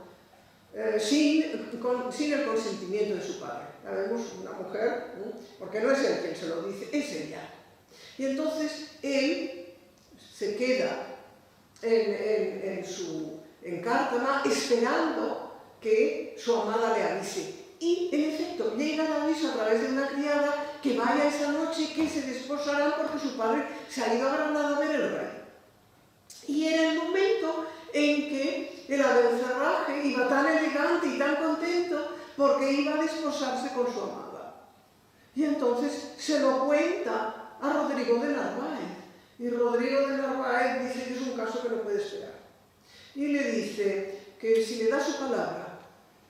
sin el consentimiento de su padre. Ya vemos una mujer, porque no es él quien se lo dice, es ella. Y entonces él se queda en Cártama esperando que su amada le avise. Y, en efecto, llega el aviso a través de una criada que vaya esa noche, que se desposarán porque su padre se ha ido a Granada a ver el rey. Y era el momento en que el Abencerraje iba tan elegante y tan contento porque iba a desposarse con su amada. Y entonces se lo cuenta a Rodrigo de Narváez. Y Rodrigo de Narváez dice que es un caso que no puede esperar. Y le dice que si le da su palabra,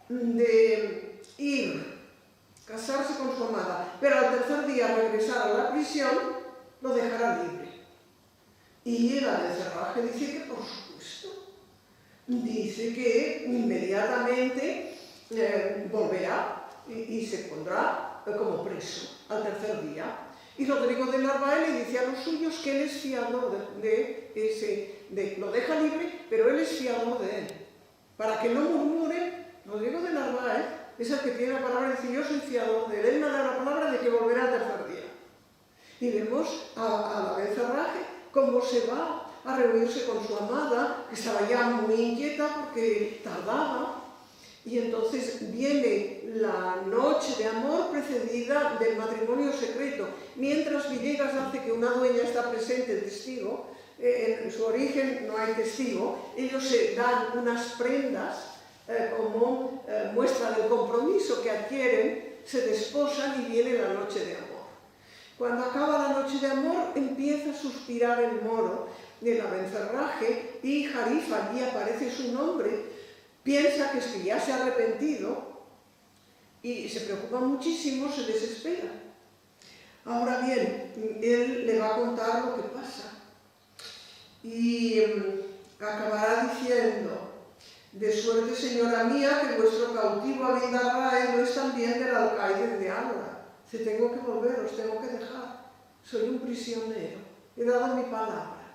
de ir, casarse con su amada, pero al tercer día regresar a la prisión, lo dejará libre. Y el Abencerraje dice que por supuesto, dice que inmediatamente volverá y se pondrá como preso al tercer día. Y Rodrigo de Narváez le dice a los suyos que él es fiador lo deja libre, pero él es fiador de él. Para que no murmure, Rodrigo de Narváez es el que tiene la palabra, dice: yo soy fiador de él, él me da la palabra de que volverá al tercer día. Y vemos al Abencerraje cómo se va a reunirse con su amada, que estaba ya muy inquieta porque tardaba. Y entonces viene la noche de amor precedida del matrimonio secreto. Mientras Villegas hace que una dueña está presente, testigo, en su origen no hay testigo, ellos se dan unas prendas como muestra del compromiso que adquieren, se desposan y viene la noche de amor. Cuando acaba la noche de amor, empieza a suspirar el moro del Abencerraje y Jarifa, allí aparece su nombre. Piensa que es que ya se ha arrepentido y se preocupa muchísimo, se desespera. Ahora bien, él le va a contar lo que pasa y acabará diciendo: de suerte, señora mía, que vuestro cautivo Abindarraez no es también del alcaide de Álora. Si tengo que volver, os tengo que dejar. Soy un prisionero, he dado mi palabra.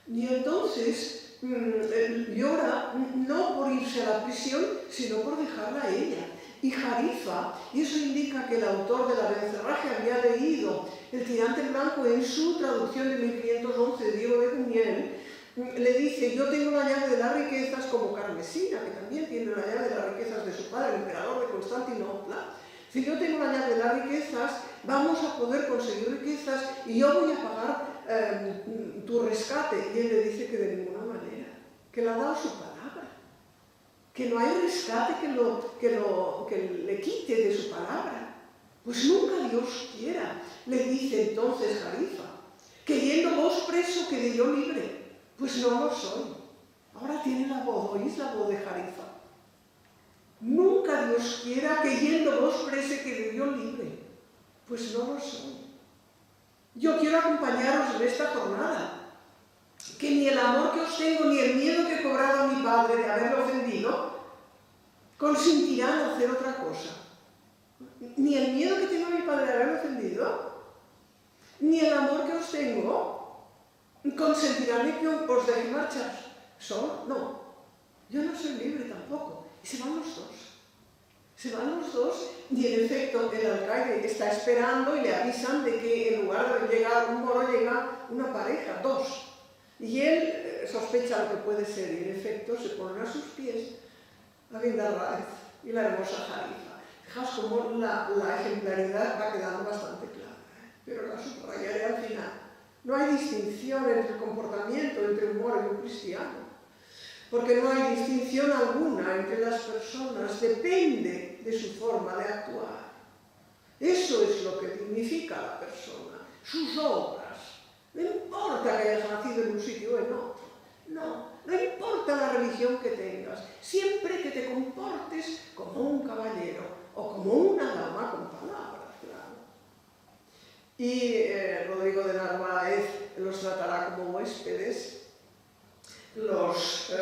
Y entonces llora no por irse a la prisión, sino por dejarla a ella. Y Jarifa, y eso indica que el autor del Abencerraje había leído El tirante blanco en su traducción de 1511 de Diego de Buñuel, le dice: yo tengo la llave de las riquezas, como Carmesina, que también tiene la llave de las riquezas de su padre, el emperador de Constantinopla. Si yo tengo la llave de las riquezas, vamos a poder conseguir riquezas y yo voy a pagar tu rescate. Y él le dice que de ninguna manera, que le ha dado su palabra, que no hay rescate que le quite de su palabra. Pues nunca Dios quiera, le dice entonces Jarifa, que yendo vos preso quedé yo libre. Pues no lo soy. Ahora tiene la voz, oís la voz de Jarifa. Nunca Dios quiera que yendo vos preso quedé yo libre. Pues no lo soy. Yo quiero acompañaros en esta jornada. Que ni el amor que os tengo, ni el miedo que he cobrado a mi padre de haberlo ofendido, consentirán hacer otra cosa. Ni el miedo que tengo a mi padre de haberlo ofendido, ni el amor que os tengo, consentirán que os deje marchar solo. No, yo no soy libre tampoco. Y se van los dos. Se van los dos y en efecto el alcaide está esperando y le avisan de que en lugar de llegar un moro llega una pareja, dos. Y él sospecha lo que puede ser y en efecto se ponen a sus pies Abindarraez y la hermosa Jarifa. Fijaos cómo la ejemplaridad va quedando bastante clara, pero la subrayaré al final. No hay distinción entre el comportamiento entre un moro y un cristiano, porque no hay distinción alguna entre las personas, depende de su forma de actuar. Eso es lo que dignifica a la persona, sus obras. No importa que hayas nacido en un sitio o en otro, no importa la religión que tengas, siempre que te comportes como un caballero o como una dama con palabras, claro. Y Rodrigo de Narváez los tratará como huéspedes, los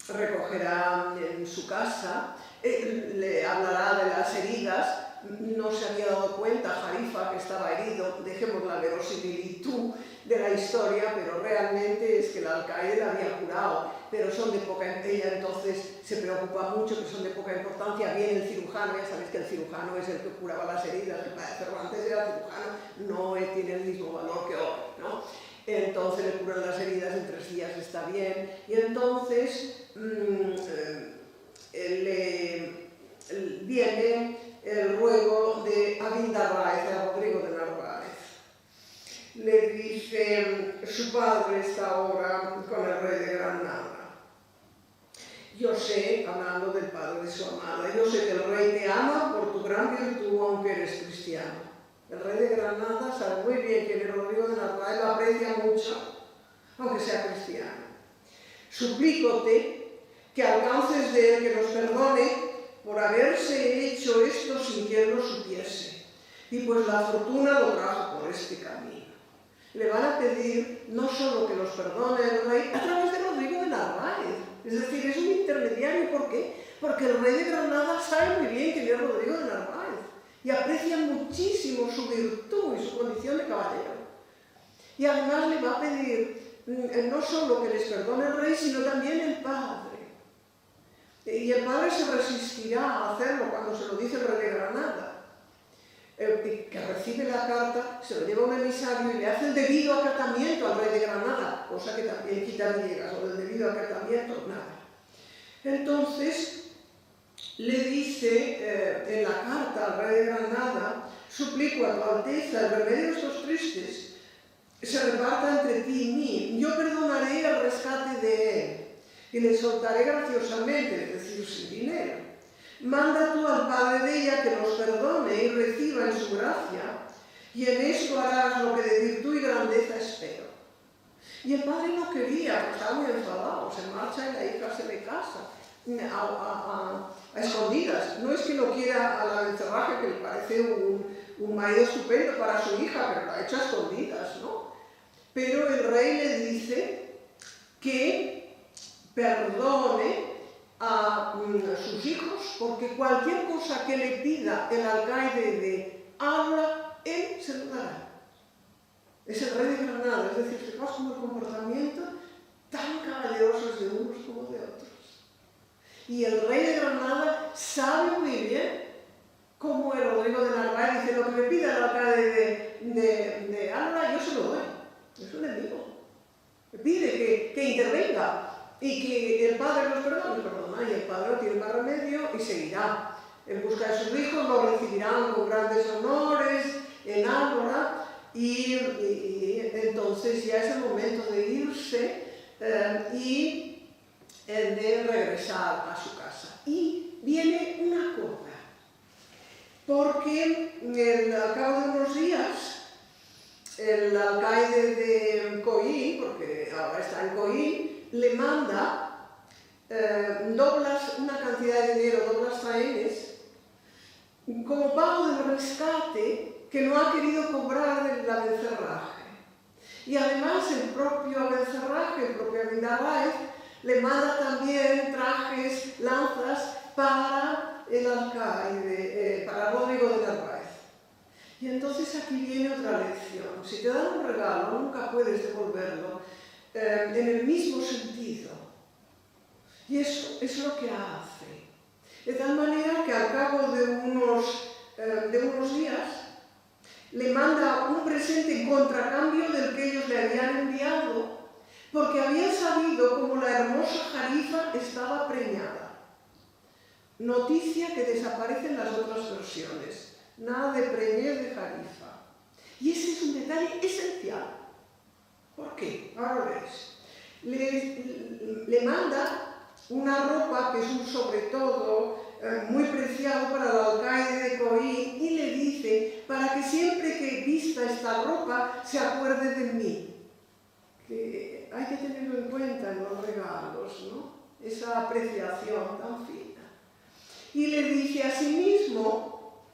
recogerá en su casa, le hablará de las heridas. No se había dado cuenta Jarifa que estaba herido, dejemos la verosimilitud de la historia, pero realmente es que el alcaide la había curado, pero son de poca importancia. Ella entonces se preocupa mucho que son de poca importancia. Viene el cirujano, ya sabéis que el cirujano es el que curaba las heridas, el padre Cervantes era cirujano, no tiene el mismo valor que hoy, ¿no? Entonces le curan las heridas, en 3 días está bien, y entonces viene el ruego de Abindarraez a Rodrigo de Narváez. Le dice: su padre está ahora con el rey de Granada. Yo sé, hablando del padre de su amada, yo sé que el rey te ama por tu gran virtud, aunque eres cristiano. El rey de Granada sabe muy bien que Rodrigo de Narváez lo aprecia mucho, aunque sea cristiano. Suplícote que alcances de él que nos perdone por haberse hecho esto sin que él lo supiese. Y pues la fortuna lo trajo por este camino. Le van a pedir no solo que los perdone el rey a través de Rodrigo de Narváez. Es decir, es un intermediario. ¿Por qué? Porque el rey de Granada sabe muy bien quién es Rodrigo de Narváez y aprecia muchísimo su virtud y su condición de caballero. Y además le va a pedir no solo que les perdone el rey, sino también el padre. Y el padre se resistirá a hacerlo cuando se lo dice el rey de Granada. Que recibe la carta, se lo lleva un emisario y le hace el debido acatamiento al rey de Granada, cosa que también quita Villegas, o del debido acatamiento, nada. Entonces le dice en la carta al rey de Granada: suplico a tu Alteza el remedio de estos tristes se reparta entre ti y mí, yo perdonaré el rescate de él y le soltaré graciosamente, es decir, sin dinero. Manda tú al padre de ella que los perdone y reciba en su gracia, y en esto harás lo que de virtud y grandeza espero. Y el padre no quería, porque estaba muy enfadado, se marcha y la hija se le casa a escondidas. No es que no quiera a la Abencerraje, que le parece un marido estupendo para su hija, pero lo ha hecho a escondidas, ¿no? Pero el rey le dice que perdone a sus hijos, porque cualquier cosa que le pida el alcaide de Ávila, él se lo dará. Es el rey de Granada, es decir, fijaos como el comportamiento tan caballeroso es de unos como de otros. Y el rey de Granada sabe muy bien cómo el Rodrigo de Narváez dice: lo que me pida el alcaide de Ávila, yo se lo doy. Es un enemigo. Me pide que intervenga y que el padre los perdone, y el padre no tiene más remedio y seguirá en busca de sus hijos, lo recibirán con grandes honores en Ávila, y entonces ya es el momento de irse y de regresar a su casa. Y viene una cosa, porque al cabo de unos días el alcaide de Coín, porque ahora está en Coín, le manda una cantidad de dinero, doblas faenes, como pago del rescate que no ha querido cobrar del Abencerraje. Y además el propio Abencerraje, el propio Narváez, le manda también trajes, lanzas para el alcaide, para Rodrigo de Narváez. Y entonces aquí viene otra lección. Si te dan un regalo, nunca puedes devolverlo en el mismo sentido. Y eso es lo que hace. De tal manera que al cabo de unos días le manda un presente en contracambio del que ellos le habían enviado, porque habían sabido cómo la hermosa Jarifa estaba preñada. Noticia que desaparece en las otras versiones. Nada de preñez de Jarifa. Y ese es un detalle esencial. ¿Por qué? Ahora lo veréis. Le manda una ropa que es un sobretodo muy preciado para el alcaide de Coín, y le dice: para que siempre que vista esta ropa se acuerde de mí. Que hay que tenerlo en cuenta en los regalos, ¿no? Esa apreciación tan fina. Y le dice: asimismo,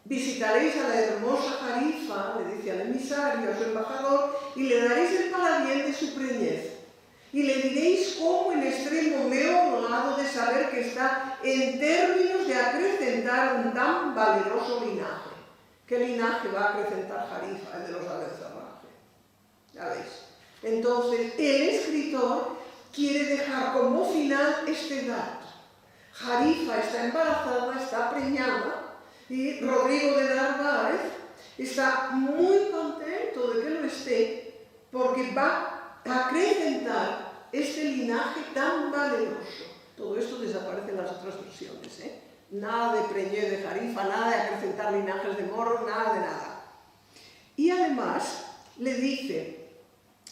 visitaréis a la hermosa Jarifa, le dice al emisario, a su embajador, y le daréis el parabién de su preñez. Y le diréis cómo en extremo me he honrado de saber que está en términos de acrecentar un tan valeroso linaje. ¿Qué linaje va a acrecentar Jarifa? El de los Abencerraje. Ya veis. Entonces, el escritor quiere dejar como final este dato. Jarifa está embarazada, está preñada, y Rodrigo de Narváez está muy contento de que lo esté, porque va a acrecentar este linaje tan valeroso. Todo esto desaparece en las otras versiones, ¿eh? Nada de preñez de Jarifa, nada de acrecentar linajes de moros, nada de nada. Y además le dice: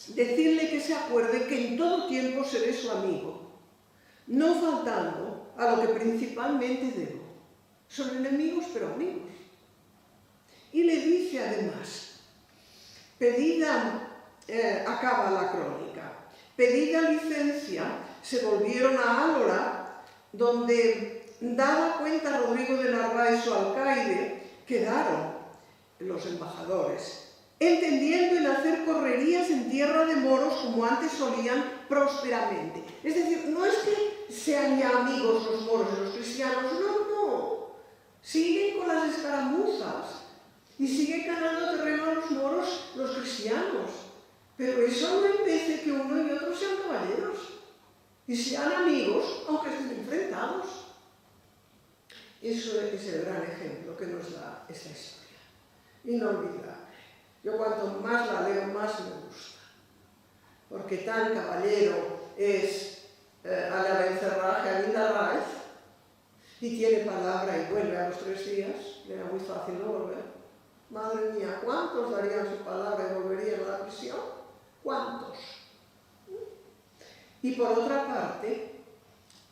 decirle que se acuerde que en todo tiempo seré su amigo, no faltando a lo que principalmente debo. Son enemigos, pero amigos. Y le dice además: acaba la crónica, pedida licencia, se volvieron a Álora, donde dado cuenta Rodrigo de Narváez, su alcaide, quedaron los embajadores, entendiendo en hacer correrías en tierra de moros como antes solían prósperamente. Es decir, no es que sean ya amigos los moros y los cristianos, no. Siguen con las escaramuzas y siguen ganando terreno a los moros, los cristianos. Pero eso no impide que uno y otro sean caballeros y sean amigos, aunque estén enfrentados. Eso es el gran ejemplo que nos da esta historia. Inolvidable. Yo cuanto más la leo, más me gusta. Porque tan caballero es Alabencerraje Alindarráez, y tiene palabra y vuelve a los 3 días. Era muy fácil no volver. Madre mía, ¿cuántos darían su palabra y volverían a la prisión? ¿Cuántos? Y por otra parte,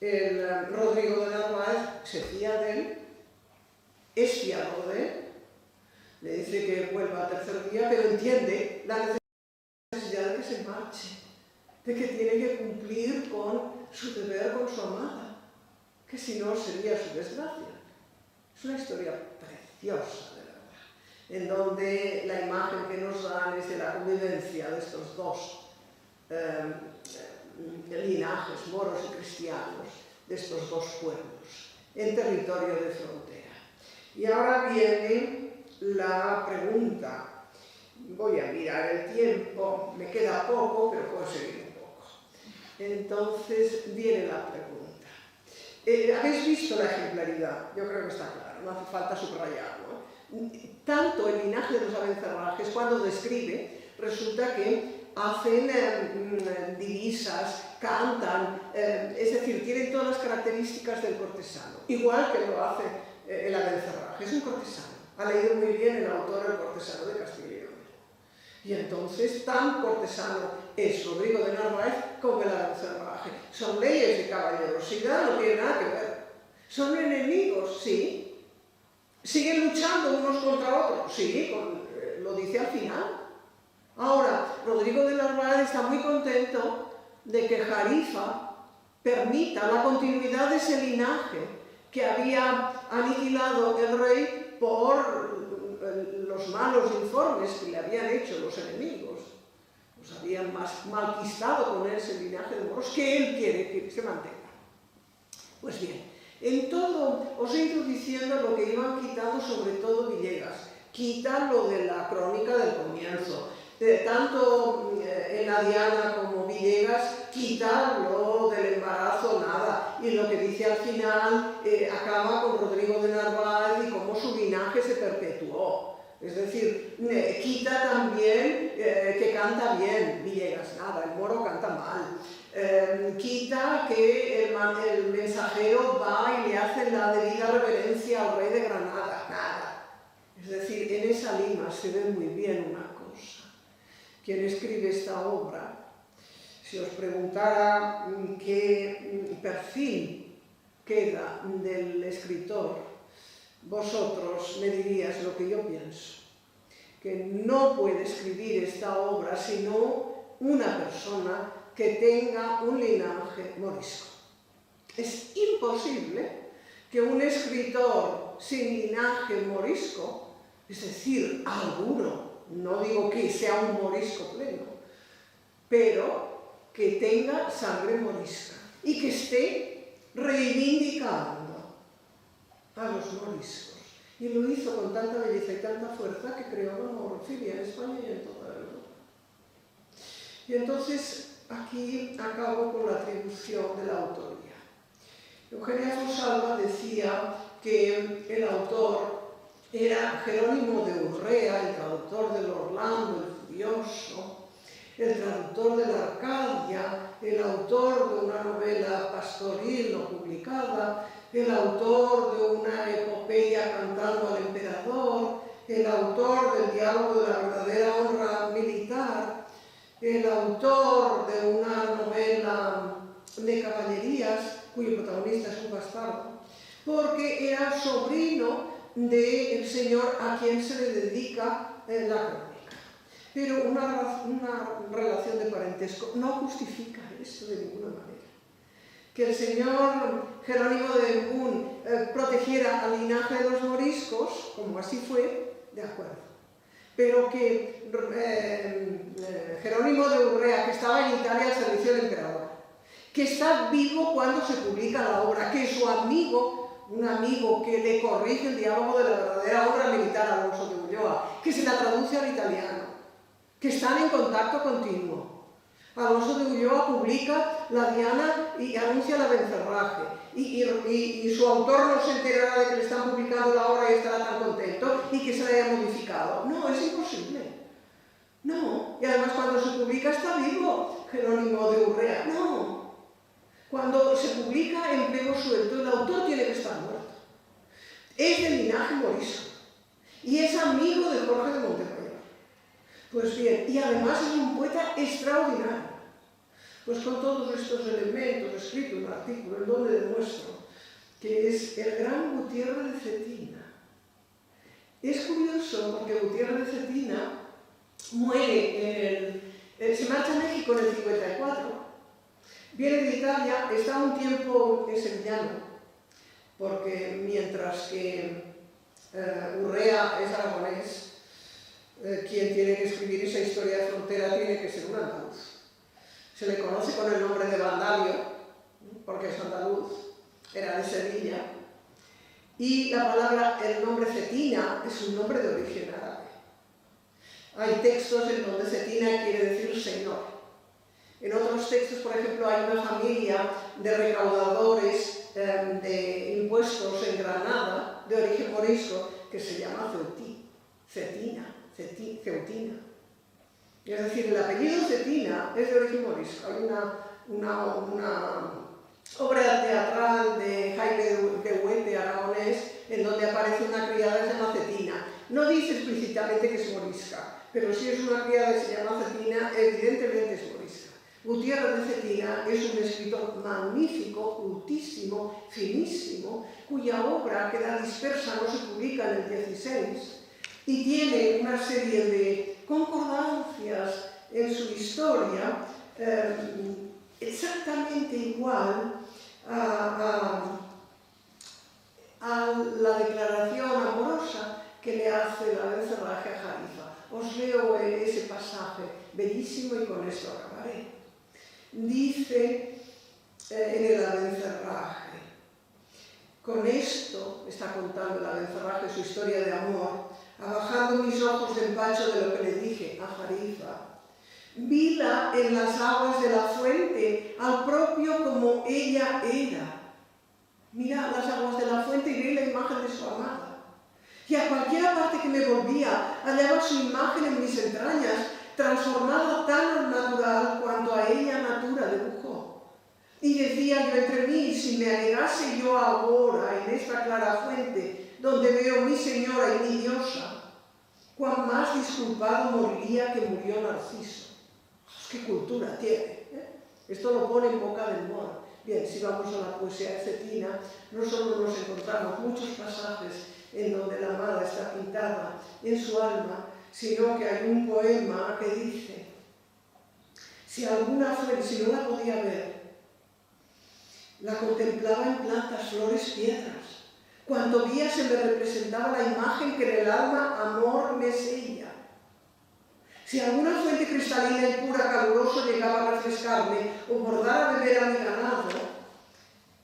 el Rodrigo de Narváez se fía de él, es fiado de él, le dice que vuelva al 3er día, pero entiende la necesidad de que se marche, de que tiene que cumplir con su deber con su amada, que si no sería su desgracia. Es una historia preciosa, de verdad, en donde la imagen que nos dan es de la convivencia de estos dos linajes, moros y cristianos, de estos dos pueblos, en territorio de frontera. Y ahora viene la pregunta. Voy a mirar el tiempo, me queda poco, pero puedo seguir un poco. Entonces viene la pregunta. ¿Habéis visto la ejemplaridad? Yo creo que está claro, no hace falta subrayarlo. Tanto el linaje de los Abencerrajes, cuando describe, resulta que hacen divisas, cantan, es decir, tienen todas las características del cortesano, igual que lo hace el Abencerraje, es un cortesano. Ha leído muy bien el autor, el cortesano de Castilla y León. Y entonces, tan cortesano es Rodrigo de Narváez como el Abencerraje. Son leyes de caballerosidad, no tiene nada que ver. Son enemigos, sí. Siguen luchando unos contra otros, sí, lo dice al final. Ahora, Rodrigo de Narváez está muy contento de que Jarifa permita la continuidad de ese linaje que había aniquilado el rey por los malos informes que le habían hecho los enemigos. Los habían malquistado con ese linaje de moros que él quiere que se mantenga. Pues bien, en todo os he ido diciendo lo que iban quitando, sobre todo Villegas. Quita lo de la crónica del comienzo. Tanto Diana como Villegas quita lo del embarazo, nada. Y lo que dice al final acaba con Rodrigo de Narváez y cómo su linaje se perpetuó. Es decir, quita también que canta bien Villegas, nada, el moro canta mal. Quita que el mensajero va y le hace la debida reverencia al rey de Granada, nada. Es decir, en esa lima se ve muy bien una cosa. Quien escribe esta obra, si os preguntara qué perfil queda del escritor, vosotros me diríais lo que yo pienso, que no puede escribir esta obra sino una persona que tenga un linaje morisco. Es imposible que un escritor sin linaje morisco, es decir, alguno, no digo que sea un morisco pleno, pero que tenga sangre morisca y que esté reivindicando a los moriscos. Y lo hizo con tanta belleza y tanta fuerza que creó la morofilia en España y en toda Europa. Y entonces aquí acabo con la atribución de la autoría. Eugenia Fosalva decía que el autor era Jerónimo de Urrea, el traductor del Orlando, el Furioso, el traductor de la Arcadia, el autor de una novela pastoril no publicada, el autor de una epopeya cantando al emperador, el autor del diálogo de la verdadera honra militar, el autor de una novela de caballerías, cuyo protagonista es un bastardo, porque era sobrino del señor a quien se le dedica la crónica. Pero una relación de parentesco no justifica esto de ninguna manera. Que el señor Jerónimo de Embún perteneciera al linaje de los moriscos, como así fue, de acuerdo. Pero que Jerónimo de Urrea, que estaba en Italia al servicio del emperador, que está vivo cuando se publica la obra, que su amigo, un amigo que le corrige el diálogo de la verdadera obra militar, Alonso de Ulloa, que se la traduce al italiano, que están en contacto continuo. Alonso de Ulloa publica La Diana y anuncia la Bencerraje, y su autor no se enterará de que le están publicando la obra y estará tan contento y que se la haya modificado. No, es imposible. No, y además cuando se publica está vivo Jerónimo de Urrea. No, cuando se publica en pliego suelto, el autor tiene que estar muerto. Es del linaje morisco y es amigo de Jorge de Montemayor. Pues bien, y además es un poeta extraordinario. Pues con todos estos elementos, escrito un artículo en donde demuestro que es el gran Gutiérrez de Cetina. Es curioso porque Gutiérrez de Cetina muere se marcha a México en el 54, viene de Italia, está un tiempo en sevillano, porque mientras que Urrea es aragonés, quien tiene que escribir esa historia de frontera tiene que ser un andaluz. Se le conoce con el nombre de Vandalio, porque es andaluz, era de Sevilla, y la palabra, el nombre Cetina, es un nombre de origen árabe. Hay textos en donde Cetina quiere decir señor. En otros textos, por ejemplo, hay una familia de recaudadores de impuestos en Granada, de origen morisco, que se llama Ceutina. Es decir, el apellido Cetina es de origen morisco. Hay una obra teatral de Jaime de Huete, aragonés, en donde aparece una criada que se llama Cetina. No dice explícitamente que es morisca, pero si es una criada que se llama Cetina, evidentemente es morisca. Gutiérrez de Cetina es un escritor magnífico, cultísimo, finísimo, cuya obra queda dispersa, no se publica en el 16, y tiene una serie de concordancias en su historia exactamente igual a la declaración amorosa que le hace la Bencerraje a Jarifa. Os leo ese pasaje bellísimo y con esto acabaré. Dice en el Abencerraje: con esto, está contando el Abencerraje su historia de amor, abajando mis ojos de empacho de lo que le dije a Jarifa, vila en las aguas de la fuente, al propio como ella era. Mira las aguas de la fuente y vi la imagen de su amada. Y a cualquiera parte que me volvía, hallaba su imagen en mis entrañas, transformada tan al natural cuanto a ella natura dibujó. Y decía yo entre mí, si me allegase yo ahora en esta clara fuente, donde veo mi señora y mi diosa, cuán más disculpado moriría que murió Narciso. ¡Qué cultura tiene! Esto lo pone en boca del moro. Bien, si vamos a la poesía de Cetina, no solo nos encontramos muchos pasajes en donde la amada está pintada en su alma, sino que hay un poema que dice: si alguna fuente, si no la podía ver, la contemplaba en plantas, flores, piedras. Cuanto vía se me representaba la imagen que en el alma amor me sella. Si alguna fuente cristalina y pura caluroso llegaba a refrescarme o por dar a beber a mi ganado,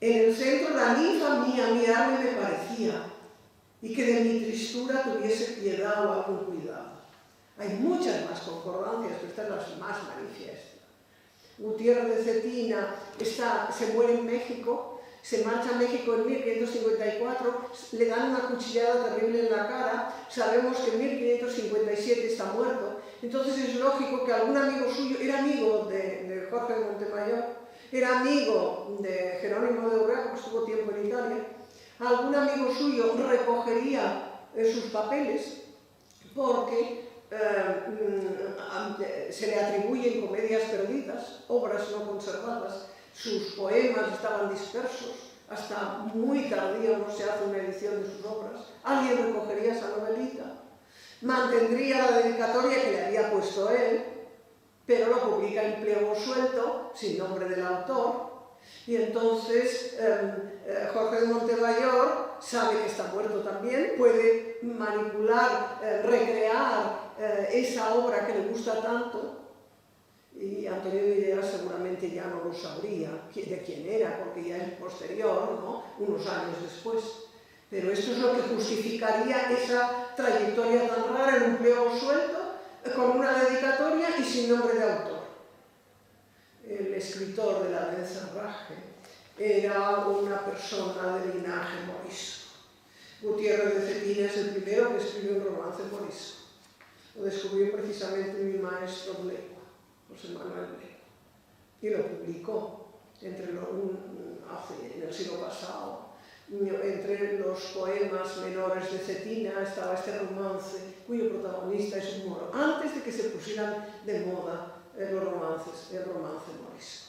en el centro la ninfa mía mirarme me parecía, y que de mi tristura tuviese piedad o algún cuidado. Hay muchas más concordancias, pero estas las más manifiestas. Gutiérrez de Cetina se muere en México, se marcha a México en 1554, le dan una cuchillada terrible en la cara, sabemos que en 1557 está muerto, entonces es lógico que algún amigo suyo, era amigo de Jorge de Montemayor, era amigo de Jerónimo de Urrea, porque estuvo tiempo en Italia, algún amigo suyo recogería sus papeles porque se le atribuyen comedias perdidas, obras no conservadas, sus poemas estaban dispersos, hasta muy tardío no se hace una edición de sus obras. Alguien recogería esa novelita, mantendría la dedicatoria que le había puesto él, pero lo publica en pliego suelto, sin nombre del autor, y entonces Jorge de Montemayor sabe que está muerto también, puede manipular, recrear esa obra que le gusta tanto. Y Antonio de Villegas seguramente ya no lo sabría de quién era, porque ya es posterior, ¿no? Unos años después. Pero esto es lo que justificaría esa trayectoria tan rara en un pliego suelto, con una dedicatoria y sin nombre de autor. El escritor de la Abencerraje era una persona de linaje morisco. Gutiérrez de Cetina es el primero que escribió un romance morisco. Lo descubrió precisamente mi maestro Bleco, José Manuel Bleco, y lo publicó en el siglo pasado. Entre los poemas menores de Cetina estaba este romance cuyo protagonista es un moro, antes de que se pusieran de moda los romances, el romance morisco.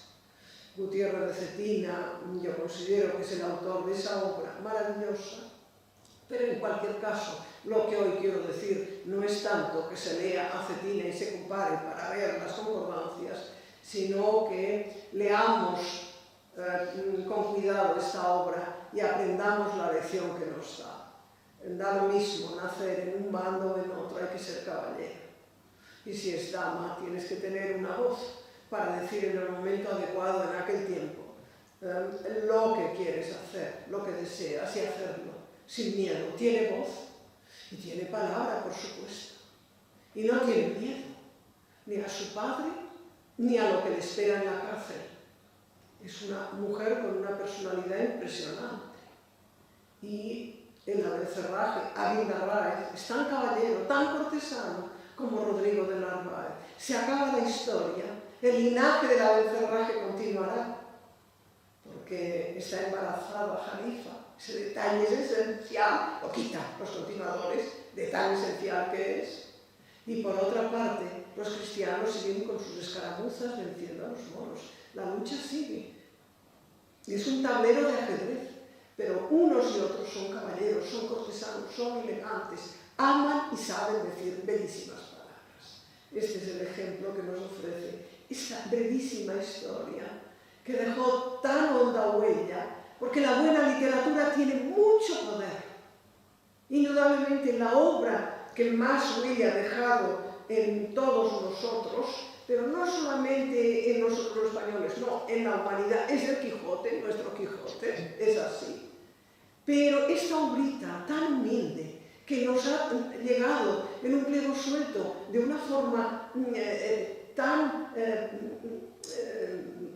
Gutiérrez de Cetina, yo considero que es el autor de esa obra maravillosa, pero en cualquier caso, lo que hoy quiero decir no es tanto que se lea a Cetina y se compare para ver las concordancias, sino que leamos con cuidado esta obra y aprendamos la lección que nos da. Da lo mismo nacer en un bando o en otro, hay que ser caballero. Y si es dama, tienes que tener una voz para decir en el momento adecuado, en aquel tiempo, lo que quieres hacer, lo que deseas y hacerlo sin miedo. Tiene voz y tiene palabra, por supuesto. Y no tiene miedo ni a su padre ni a lo que le espera en la cárcel. Es una mujer con una personalidad impresionante. Y en la Abencerraje, Ávila Narváez es tan caballero, tan cortesano como Rodrigo de Narváez. Se acaba la historia, el linaje de la Abencerraje continuará, porque está embarazada Jalifa. Ese detalle es esencial, lo quitan los continuadores, de tan esencial que es. Y por otra parte, los cristianos siguen con sus escaramuzas venciendo a los moros. La lucha sigue. Es un tablero de ajedrez, pero unos y otros son caballeros, son cortesanos, son elegantes, aman y saben decir bellísimas palabras. Este es el ejemplo que nos ofrece esta brevísima historia que dejó tan honda huella, porque la buena literatura tiene mucho poder. Indudablemente la obra que más huella ha dejado en todos nosotros, pero no solamente en nosotros los españoles, no, en la humanidad, es el Quijote, nuestro Quijote, es así. Pero esta obrita tan humilde, que nos ha llegado en un pliego suelto de una forma tan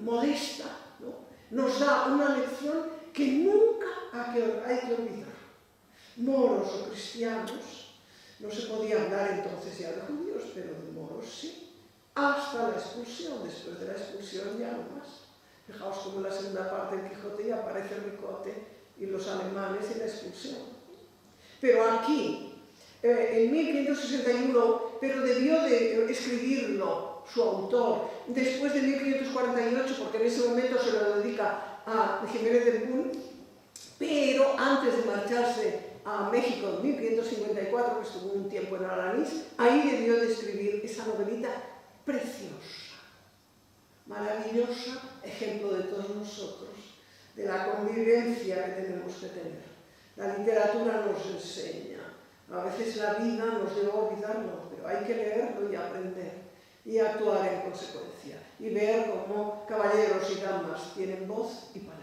modesta, ¿no? Nos da una lección que nunca hay que olvidar. Moros o cristianos, no se podía hablar entonces ya de judíos, pero de moros sí, hasta la expulsión. Después de la expulsión ya no más. Fijaos cómo en la segunda parte del Quijote ya aparece Ricote y los alemanes y la expulsión. Pero aquí, en 1561, pero debió de escribirlo su autor después de 1548, porque en ese momento se lo dedica a Jiménez de Punt, pero antes de marcharse a México en 1554, que estuvo un tiempo en Alanís, ahí debió de escribir esa novelita preciosa, maravillosa, ejemplo de todos nosotros, de la convivencia que tenemos que tener. La literatura nos enseña. A veces la vida nos debe olvidarnos, pero hay que leerlo y aprender y actuar en consecuencia y ver cómo caballeros y damas tienen voz y palabra.